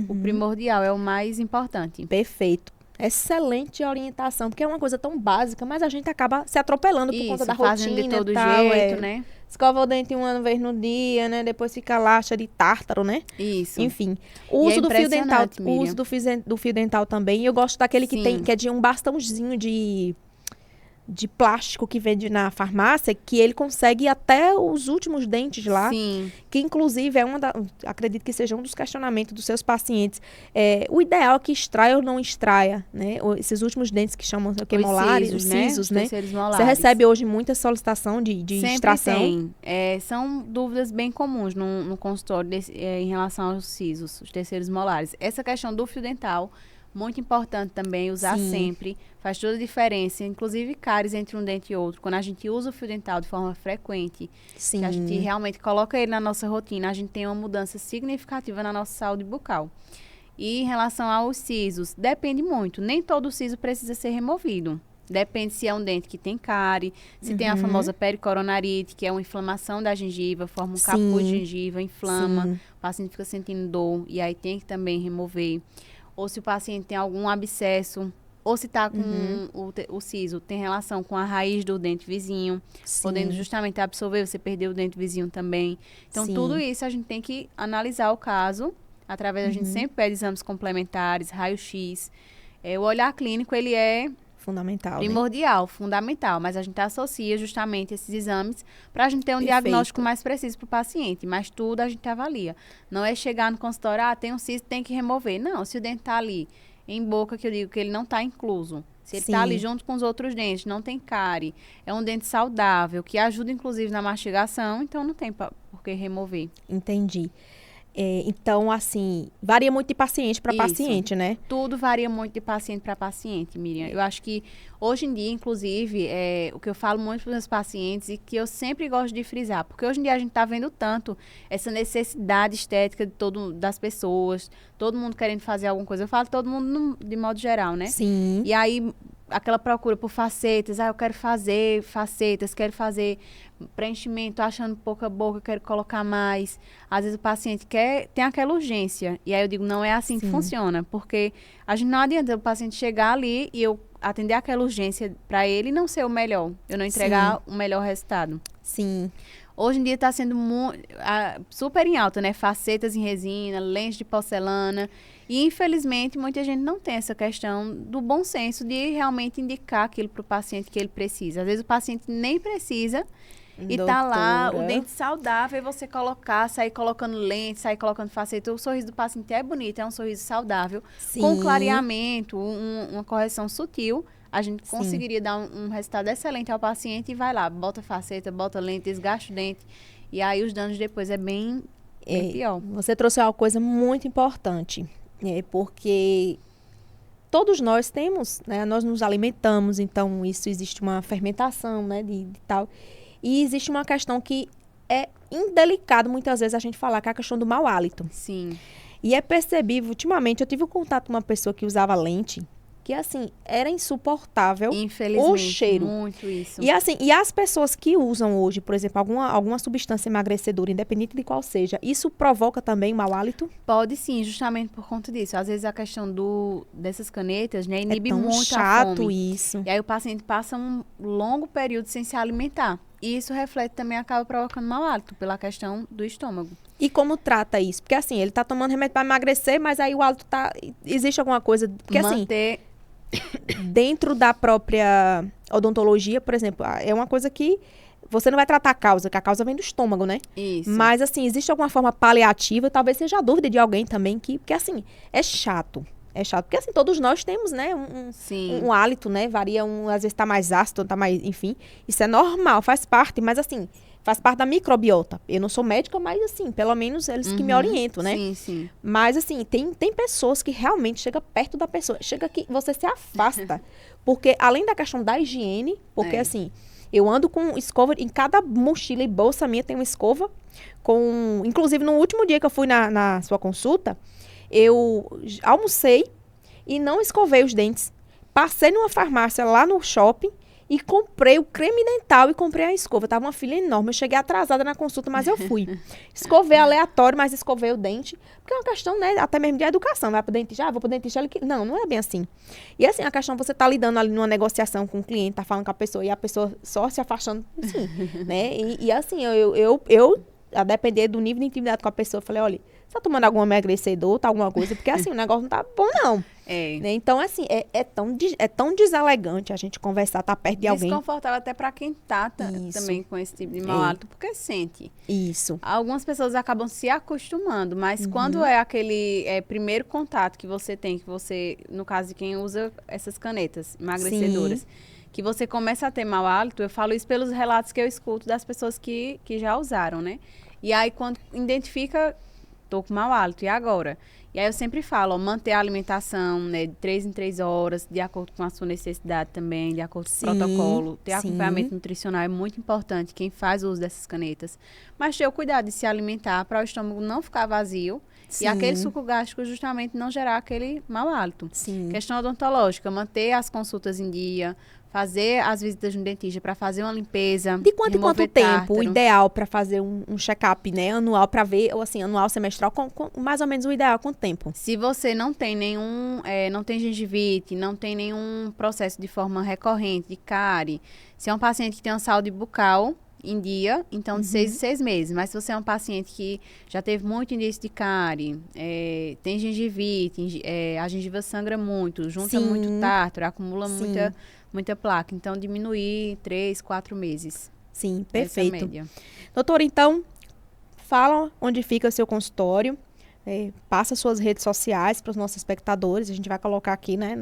o primordial, é o mais importante. Perfeito. Excelente orientação, porque é uma coisa tão básica, mas a gente acaba se atropelando por conta da fazendo rotina de todo e tal. jeito, né? Escova o dente uma vez no dia, né? Depois fica laxa de tártaro, né? Isso. Enfim, o uso do fio dental, impressionante, o uso Miriam. do fio dental também. Eu gosto daquele que tem, Sim. que é de um bastãozinho de plástico que vende na farmácia, que ele consegue ir até os últimos dentes lá. Sim. Que inclusive acredito que seja um dos questionamentos dos seus pacientes. O ideal é que extraia ou não extraia, né? Esses últimos dentes que chamam o que, molares, os sisos, Os né? terceiros molares. Você recebe hoje muita solicitação de Sempre extração? tem. São dúvidas bem comuns no consultório em relação aos sisos, os terceiros molares. Essa questão do fio dental, muito importante também, usar Sim. sempre. Faz toda a diferença, inclusive cáries entre um dente e outro. Quando a gente usa o fio dental de forma frequente, Sim. que a gente realmente coloca ele na nossa rotina, a gente tem uma mudança significativa na nossa saúde bucal. E em relação aos sisos, depende muito. Nem todo siso precisa ser removido. Depende se é um dente que tem cárie, se tem a famosa pericoronarite, que é uma inflamação da gengiva, forma um Sim. capuz de gengiva, inflama, Sim. o paciente fica sentindo dor e aí tem que também remover. Ou se o paciente tem algum abscesso, ou se está com o siso, tem relação com a raiz do dente vizinho, Sim. podendo justamente absorver, você perdeu o dente vizinho também. Então, Sim. tudo isso a gente tem que analisar o caso, através, a gente sempre pede exames complementares, raio-x. O olhar clínico, ele é Fundamental, né? primordial, fundamental, mas a gente associa justamente esses exames para a gente ter um Perfeito. diagnóstico mais preciso para o paciente, mas tudo a gente avalia. Não é chegar no consultório, tem um cisto, tem que remover. Não, se o dente está ali em boca, que eu digo que ele não está incluso, se ele está Sim. ali junto com os outros dentes, não tem cárie, é um dente saudável, que ajuda inclusive na mastigação, então não tem por que remover. Entendi. Então, assim, varia muito de paciente para Isso. paciente, né? Tudo varia muito de paciente para paciente, Miriam. Eu acho que hoje em dia, inclusive, o que eu falo muito para os meus pacientes e que eu sempre gosto de frisar, porque hoje em dia a gente está vendo tanto essa necessidade estética das pessoas, todo mundo querendo fazer alguma coisa. Eu falo todo mundo de modo geral, né? Sim. E aí, aquela procura por facetas, eu quero fazer facetas, quero fazer preenchimento, achando pouca boca, quero colocar mais. Às vezes o paciente tem aquela urgência. E aí eu digo, não é assim que funciona. Porque a gente não adianta o paciente chegar ali e eu atender aquela urgência para ele e não ser o melhor. Eu não entregar o melhor resultado. Sim. Hoje em dia está sendo super em alta, né? Facetas em resina, lentes de porcelana. E, infelizmente, muita gente não tem essa questão do bom senso de realmente indicar aquilo para o paciente que ele precisa. Às vezes o paciente nem precisa e tá lá o dente saudável e você sair colocando lente, sair colocando faceta. O sorriso do paciente é bonito, é um sorriso saudável. Sim. Com clareamento, uma correção sutil, a gente conseguiria dar um resultado excelente ao paciente e vai lá, bota faceta, bota lente, desgasta o dente. E aí os danos depois é bem pior. Você trouxe uma coisa muito importante, porque todos nós temos, né, nós nos alimentamos, então isso existe uma fermentação, né, de tal. E existe uma questão que é indelicado muitas vezes a gente falar, que é a questão do mau hálito. Sim. E é percebível, ultimamente eu tive um contato com uma pessoa que usava lente, que assim, era insuportável Infelizmente, o cheiro. muito isso. E assim, e as pessoas que usam hoje, por exemplo, alguma substância emagrecedora, independente de qual seja, isso provoca também mau hálito? Pode sim, justamente por conta disso. Às vezes a questão dessas canetas, né, inibe é tão muito chato a fome. isso. E aí o paciente passa um longo período sem se alimentar. E isso reflete também, acaba provocando mau hálito, pela questão do estômago. E como trata isso? Porque assim, ele tá tomando remédio para emagrecer, mas aí o hálito tá... Existe alguma coisa... Porque assim... dentro da própria odontologia, por exemplo, é uma coisa que você não vai tratar a causa, que a causa vem do estômago, né? Isso. Mas, assim, existe alguma forma paliativa, talvez seja a dúvida de alguém também, porque, assim, é chato. É chato, porque, assim, todos nós temos, né, um hálito, né? Varia, às vezes tá mais ácido, tá mais, enfim. Isso é normal, faz parte, mas, assim, faz parte da microbiota. Eu não sou médica, mas, assim, pelo menos eles que me orientam, né? Sim, sim. Mas, assim, tem pessoas que realmente chegam perto da pessoa, chega que você se afasta. Porque, além da questão da higiene, porque, assim, eu ando com escova, em cada mochila e bolsa minha tem uma escova, inclusive, no último dia que eu fui na sua consulta, eu almocei e não escovei os dentes. Passei numa farmácia lá no shopping e comprei o creme dental e comprei a escova. Tava uma fila enorme. Eu cheguei atrasada na consulta, mas eu fui. Escovei aleatório, mas escovei o dente. Porque é uma questão, né, até mesmo de educação. Vai pro dentista, vou pro dentista. Não, não é bem assim. E assim, a questão, você tá lidando ali numa negociação com o cliente, tá falando com a pessoa, e a pessoa só se afastando, assim, né? E assim, a depender do nível de intimidade com a pessoa, eu falei, olha, você tá tomando algum emagrecedor, tá alguma coisa? Porque assim, o negócio não tá bom, não. Né? Então, assim, é tão deselegante a gente conversar, tá perto de alguém. Desconfortável até para quem tá também com esse tipo de mau hálito, porque sente. Isso. Algumas pessoas acabam se acostumando, mas quando é aquele primeiro contato que você tem, no caso de quem usa essas canetas emagrecedoras, que você começa a ter mau hálito, eu falo isso pelos relatos que eu escuto das pessoas que já usaram, né? E aí, quando identifica, tô com mau hálito, e agora? E aí eu sempre falo, manter a alimentação, né, de 3 em 3 horas, de acordo com a sua necessidade também, de acordo com o protocolo. Ter acompanhamento nutricional é muito importante, quem faz uso dessas canetas. Mas ter o cuidado de se alimentar para o estômago não ficar vazio e aquele suco gástrico justamente não gerar aquele mau hálito. Questão odontológica, manter as consultas em dia, fazer as visitas no dentista para fazer uma limpeza. De quanto em quanto tempo o ideal para fazer um check-up, né, anual, para ver, ou assim, anual, semestral, com mais ou menos o ideal, quanto tempo? Se você não tem não tem gengivite, não tem nenhum processo de forma recorrente de cárie, se é um paciente que tem uma saúde bucal em dia, então de 6 em 6 meses. Mas se você é um paciente que já teve muito indício de cárie, tem gengivite, a gengiva sangra muito, junta muito tártaro, acumula muita placa. Então, diminuir 3, 4 meses. Sim, perfeito. Essa é a média. Doutora, então, fala onde fica o seu consultório, passa suas redes sociais para os nossos espectadores, a gente vai colocar aqui, né,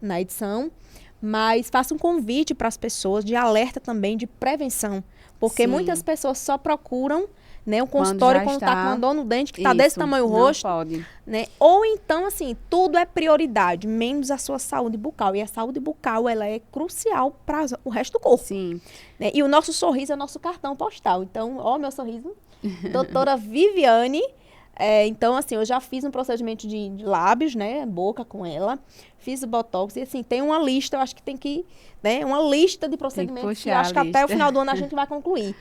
na edição, mas faça um convite para as pessoas de alerta também, de prevenção, porque muitas pessoas só procuram, né, um consultório quando está com uma dor no dente que está desse tamanho o rosto. Não pode. Né? Ou então, assim, tudo é prioridade, menos a sua saúde bucal. E a saúde bucal, ela é crucial para o resto do corpo. Sim. Né? E o nosso sorriso é o nosso cartão postal. Então, ó, meu sorriso. Doutora Viviane. Então, assim, eu já fiz um procedimento de lábios, né, boca com ela. Fiz o botox. E, assim, tem uma lista, eu acho que tem que, né, uma lista de procedimentos que eu acho que até o final do ano a gente vai concluir.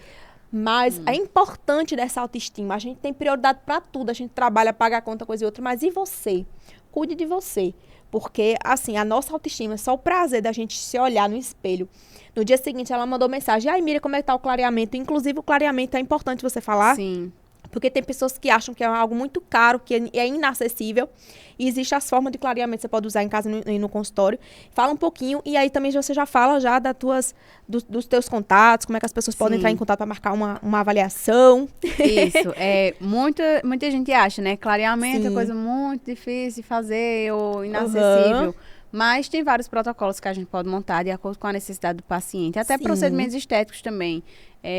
Mas é importante dessa autoestima. A gente tem prioridade para tudo. A gente trabalha, paga a conta, coisa e outra. Mas e você? Cuide de você. Porque, assim, a nossa autoestima é só o prazer da gente se olhar no espelho. No dia seguinte, ela mandou mensagem. Ai, Miriam, como é que tá o clareamento? Inclusive, o clareamento é importante você falar. Sim. Porque tem pessoas que acham que é algo muito caro, que é inacessível. E existem as formas de clareamento que você pode usar em casa e no consultório. Fala um pouquinho, e aí também você já fala já dos teus contatos, como é que as pessoas podem entrar em contato para marcar uma avaliação. Isso. Muita gente acha, né? Clareamento é coisa muito difícil de fazer ou inacessível. Mas tem vários protocolos que a gente pode montar de acordo com a necessidade do paciente. Até procedimentos estéticos também.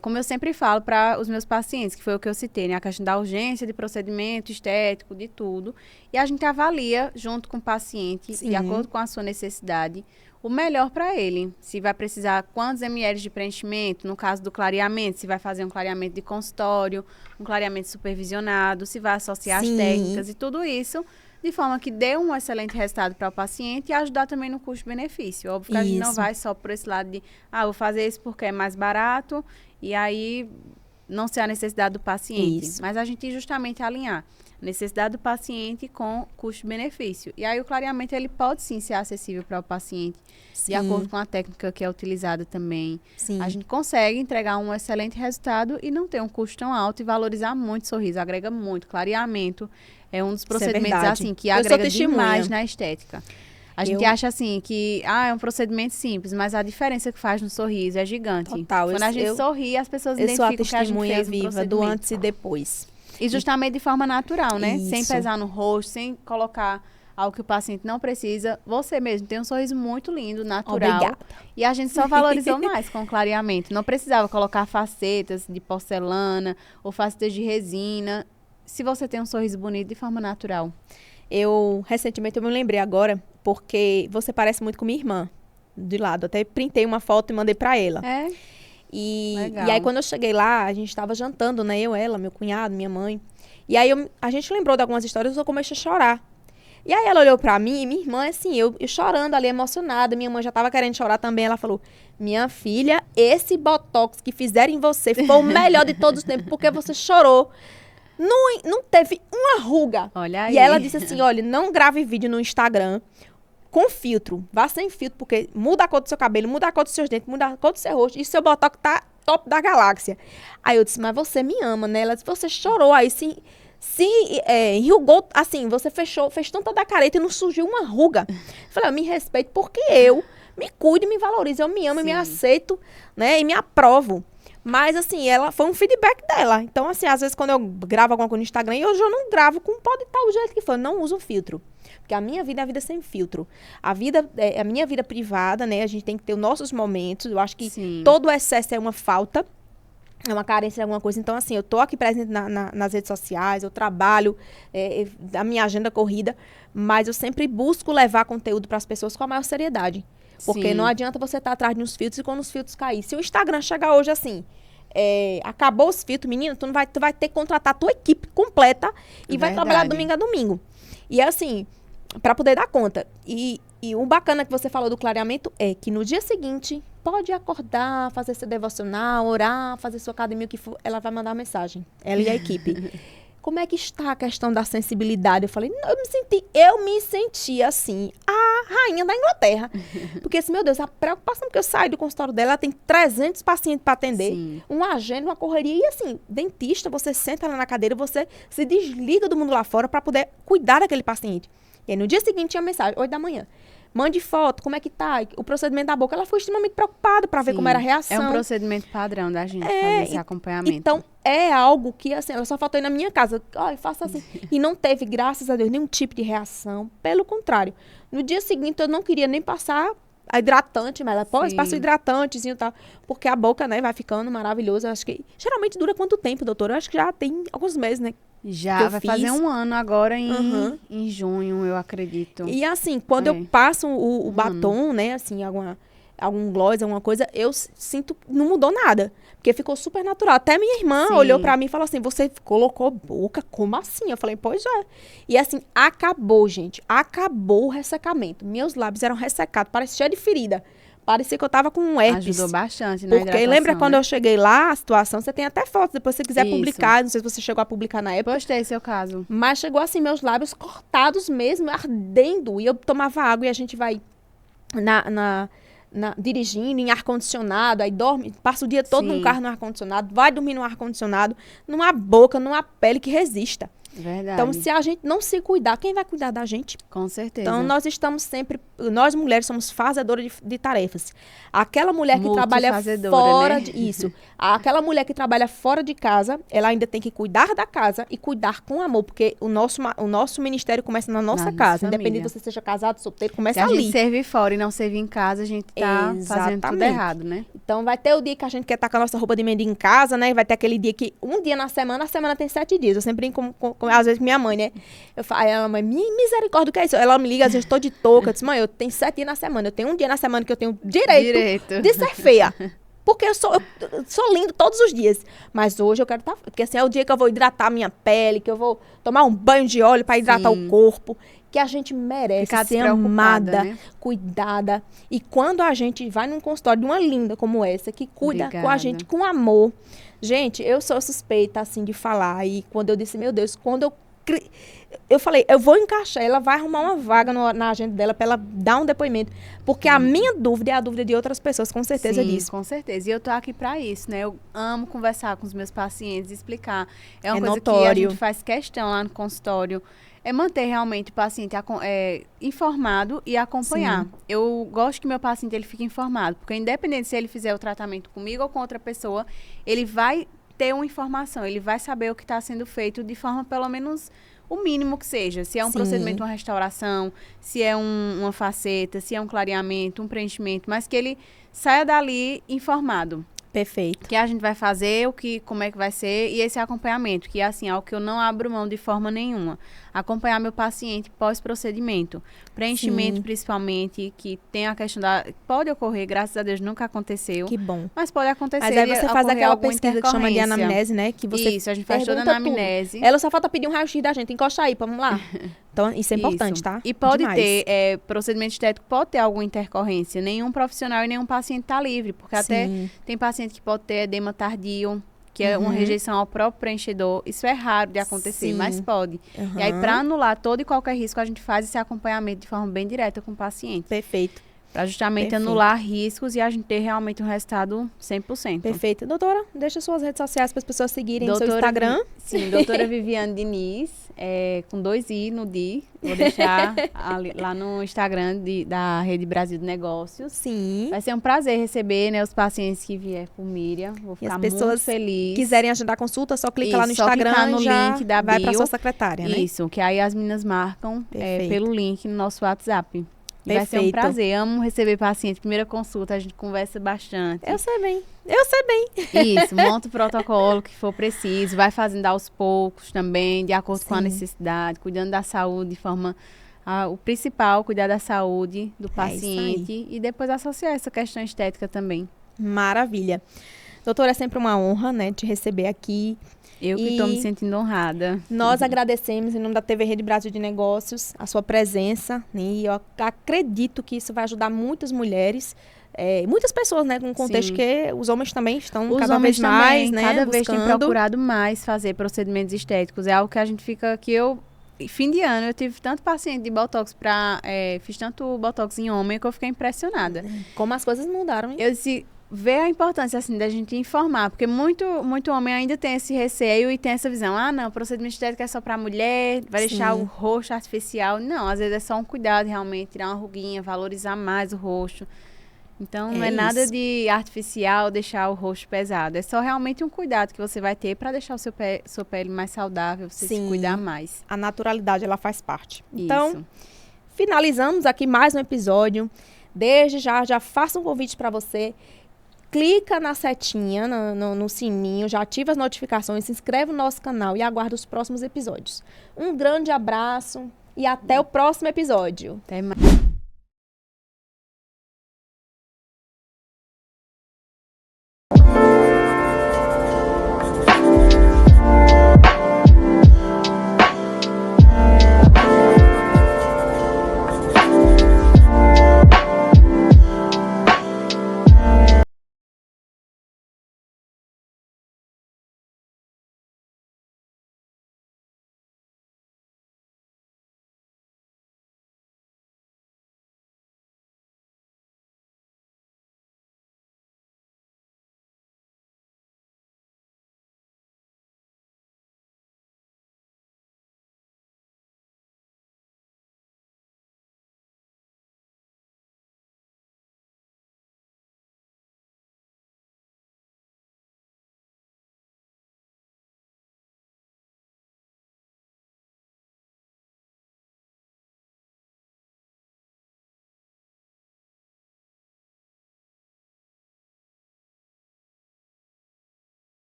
Como eu sempre falo para os meus pacientes, que foi o que eu citei, né? A questão da urgência de procedimento estético, de tudo. E a gente avalia, junto com o paciente, de acordo com a sua necessidade, o melhor para ele. Se vai precisar quantos ml de preenchimento, no caso do clareamento, se vai fazer um clareamento de consultório, um clareamento supervisionado, se vai associar as técnicas e tudo isso, de forma que dê um excelente resultado para o paciente e ajudar também no custo-benefício. Óbvio que a gente não vai só por esse lado de, vou fazer isso porque é mais barato, e aí não ser a necessidade do paciente. Mas a gente justamente alinhar a necessidade do paciente com custo-benefício. E aí o clareamento, ele pode sim ser acessível para o paciente, de acordo com a técnica que é utilizada também. A gente consegue entregar um excelente resultado e não ter um custo tão alto e valorizar muito o sorriso. Agrega muito. Clareamento é um dos procedimentos assim que agrega demais na estética. A gente acha assim que é um procedimento simples, mas a diferença que faz no sorriso é gigante. Total. Quando a gente sorri, as pessoas identificam que a gente testemunha fez um viva do antes e depois. E justamente de forma natural, né? Isso. Sem pesar no rosto, sem colocar algo que o paciente não precisa. Você mesmo tem um sorriso muito lindo, natural. Obrigada. E a gente só valorizou mais com o clareamento. Não precisava colocar facetas de porcelana ou facetas de resina. Se você tem um sorriso bonito de forma natural. Recentemente, eu me lembrei agora, porque você parece muito com minha irmã, de lado. Até printei uma foto e mandei pra ela. E aí, quando eu cheguei lá, a gente tava jantando, né? Eu, ela, meu cunhado, minha mãe. E aí, a gente lembrou de algumas histórias, eu comecei a chorar. E aí, ela olhou pra mim, e minha irmã, assim, eu chorando ali, emocionada. Minha mãe já tava querendo chorar também. Ela falou, minha filha, esse botox que fizeram em você foi o melhor de todos os tempos, porque você chorou. Não teve uma ruga. Olha aí. E ela disse assim, olha, não grave vídeo no Instagram com filtro. Vá sem filtro, porque muda a cor do seu cabelo, muda a cor dos seus dentes, muda a cor do seu rosto. E seu botox tá top da galáxia. Aí eu disse, mas você me ama, né? Ela disse, você chorou aí, enrugou, assim, você fez tanta da careta e não surgiu uma ruga. Eu falei, eu me respeito porque eu me cuido e me valorizo. Eu me amo e me aceito, né? E me aprovo. Mas, assim, foi um feedback dela. Então, assim, às vezes quando eu gravo alguma coisa no Instagram, e hoje eu não gravo pode estar o jeito que for. Eu não uso filtro. Porque a minha vida é a vida sem filtro. A minha vida privada, né? A gente tem que ter os nossos momentos. Eu acho que todo excesso é uma falta. É uma carência de alguma coisa. Então, assim, eu tô aqui presente nas redes sociais, eu trabalho, a minha agenda corrida, mas eu sempre busco levar conteúdo para as pessoas com a maior seriedade. Porque não adianta você estar atrás de uns filtros e quando os filtros caírem. Se o Instagram chegar hoje assim, acabou os filtros, menina, tu vai ter que contratar a tua equipe completa e vai trabalhar domingo a domingo. E assim, para poder dar conta. E o bacana que você falou do clareamento é que no dia seguinte, pode acordar, fazer seu devocional, orar, fazer sua academia, o que for, ela vai mandar uma mensagem. Ela e a equipe. Como é que está a questão da sensibilidade? Eu falei, eu me senti assim, a rainha da Inglaterra. Porque assim, meu Deus, a preocupação que eu saio do consultório dela, ela tem 300 pacientes para atender, uma agenda, uma correria. E assim, dentista, você senta lá na cadeira, você se desliga do mundo lá fora para poder cuidar daquele paciente. E aí, no dia seguinte, tinha mensagem, 8 da manhã. Mande foto, como é que tá? O procedimento da boca, ela foi extremamente preocupada para ver como era a reação. É um procedimento padrão da gente fazer esse acompanhamento. Então, é algo que, assim, ela só faltou ir na minha casa. Olha, faça assim. E não teve, graças a Deus, nenhum tipo de reação. Pelo contrário. No dia seguinte, eu não queria nem passar a hidratante, mas ela, passa o hidratantezinho e tal. Porque a boca, né, vai ficando maravilhosa. Eu acho que, geralmente, dura quanto tempo, doutora? Eu acho que já tem alguns meses, né? Já, vai fazer um ano agora em junho, eu acredito. E assim, quando eu passo o batom, né, assim, algum gloss, alguma coisa, eu sinto, não mudou nada. Porque ficou super natural. Até minha irmã olhou pra mim e falou assim, você colocou boca? Como assim? Eu falei, pois é. E assim, acabou, gente. Acabou o ressecamento. Meus lábios eram ressecados, parecia cheio de ferida. Parecia que eu tava com um herpes. Ajudou bastante na hidratação. Porque lembra quando eu cheguei lá, a situação, você tem até fotos, depois se você quiser publicar, não sei se você chegou a publicar na época. Postei seu caso. Mas chegou assim, meus lábios cortados mesmo, ardendo. E eu tomava água e a gente vai dirigindo em ar-condicionado, aí dorme, passa o dia todo num carro no ar-condicionado, vai dormir no ar-condicionado, numa boca, numa pele que resista. Verdade. Então, se a gente não se cuidar, quem vai cuidar da gente? Com certeza. Então, nós estamos sempre, nós mulheres somos fazedoras de tarefas. Aquela mulher que trabalha fora, né? Isso. Aquela mulher que trabalha fora de casa, ela ainda tem que cuidar da casa e cuidar com amor, porque o nosso ministério começa na nossa casa. Família. Independente se você seja casado, solteiro, começa ali. Se a gente servir fora e não servir em casa, a gente tá fazendo tudo errado, né? Então, vai ter o dia que a gente quer estar com a nossa roupa de mendigo em casa, né? Vai ter aquele dia que, um dia na semana, a semana tem 7 dias. Eu sempre brinco às vezes com minha mãe, né? Eu falo, aí ela, mãe, misericórdia, o que é isso? Ela me liga, às vezes estou de touca. Eu disse, mãe, eu tenho 7 dias na semana. Eu tenho um dia na semana que eu tenho direito de ser feia. Porque eu sou linda todos os dias. Mas hoje eu quero estar... Porque assim, é o dia que eu vou hidratar a minha pele, que eu vou tomar um banho de óleo para hidratar o corpo. Que a gente merece ser amada, né? Cuidada. E quando a gente vai num consultório de uma linda como essa, que cuida com a gente com amor. Gente, eu sou suspeita, assim, de falar. E quando eu disse, meu Deus, quando eu falei, eu vou encaixar, ela vai arrumar uma vaga na agenda dela para ela dar um depoimento. Porque a minha dúvida é a dúvida de outras pessoas, com certeza disso. Com certeza. E eu tô aqui para isso, né? Eu amo conversar com os meus pacientes, explicar. É uma coisa notório. Que a gente faz questão lá no consultório. é manter realmente o paciente informado e acompanhar. Sim. Eu gosto que meu paciente ele fique informado, porque independente se ele fizer o tratamento comigo ou com outra pessoa, ele vai ter uma informação, ele vai saber o que está sendo feito de forma pelo menos o mínimo que seja. Se é um Sim. procedimento, uma restauração, se é uma faceta, se é um clareamento, um preenchimento, mas que ele saia dali informado. Perfeito. Que a gente vai fazer, como é que vai ser, e esse acompanhamento, que é assim, algo que eu não abro mão de forma nenhuma. Acompanhar meu paciente pós-procedimento. Preenchimento, Sim. principalmente, que tem a questão pode ocorrer, graças a Deus nunca aconteceu. Que bom. Mas pode acontecer. Mas aí você faz aquela alguma pesquisa que chama de intercorrência. anamnese, né? Que você Isso, a gente faz toda a pergunta tudo. anamnese. Ela só falta pedir um raio-x da gente. Encosta aí, vamos lá. Então, isso é importante, Isso. tá? E pode Demais. ter, procedimento estético pode ter alguma intercorrência. Nenhum profissional e nenhum paciente está livre. Porque até Sim. tem paciente que pode ter edema tardio, que é uma Uhum. rejeição ao próprio preenchedor. Isso é raro de acontecer, Sim. mas pode. E aí, Aham. para anular todo e qualquer risco, a gente faz esse acompanhamento de forma bem direta com o paciente. Perfeito. Para justamente Perfeito. anular riscos e a gente ter realmente um resultado 100%. Perfeito. Doutora, deixa suas redes sociais para as pessoas seguirem o seu Instagram. Sim, doutora Viviane Diniz, com 2 I no D. Vou deixar lá no Instagram da Rede Brasil de Negócios. Sim. Vai ser um prazer receber, né, os pacientes que vier por Miriam. Vou E as ficar pessoas muito feliz. quiserem agendar consulta, só clica lá no Isso, só Instagram clicar no e já link da vai para bio. sua secretária, né? Isso, que aí as meninas marcam Perfeito. pelo link no nosso WhatsApp. E vai ser um Perfeito. prazer. Amo receber paciente. Primeira consulta, a gente conversa bastante. Eu sei bem. Eu sei bem. Isso, monta o protocolo que for preciso, vai fazendo aos poucos também, de acordo com a Sim. necessidade, cuidando da saúde de forma... o principal, cuidar da saúde do É paciente e depois associar essa questão estética também. Maravilha. Doutora, é sempre uma honra, né, te receber aqui. Eu que estou me sentindo honrada. Nós agradecemos, em nome da TV Rede Brasil de Negócios, a sua presença. Né, e eu acredito que isso vai ajudar muitas mulheres, muitas pessoas, né, com contexto Sim. que os homens também estão Os cada homens vez mais, também, né, cada vez têm buscando. procurado mais fazer procedimentos estéticos. É algo que a gente fica, fim de ano, eu tive tanto paciente de Botox fiz tanto Botox em homem que eu fiquei impressionada. Como as coisas mudaram, hein? Eu disse, vê a importância, assim, da gente informar, porque muito homem ainda tem esse receio e tem essa visão, não, procedimento estético é só pra mulher, vai deixar Sim. o rosto artificial. Não, às vezes é só um cuidado, realmente, tirar uma ruguinha, valorizar mais o rosto. Então, não é nada isso. de artificial, deixar o rosto pesado. É só realmente um cuidado que você vai ter pra deixar o sua pele mais saudável, você se Sim. cuidar mais. A naturalidade, ela faz parte. Então, Isso. finalizamos aqui mais um episódio. Desde já faça um convite para você. Clica na setinha, no sininho, já ativa as notificações, se inscreve no nosso canal e aguarda os próximos episódios. Um grande abraço e até o próximo episódio. Até mais.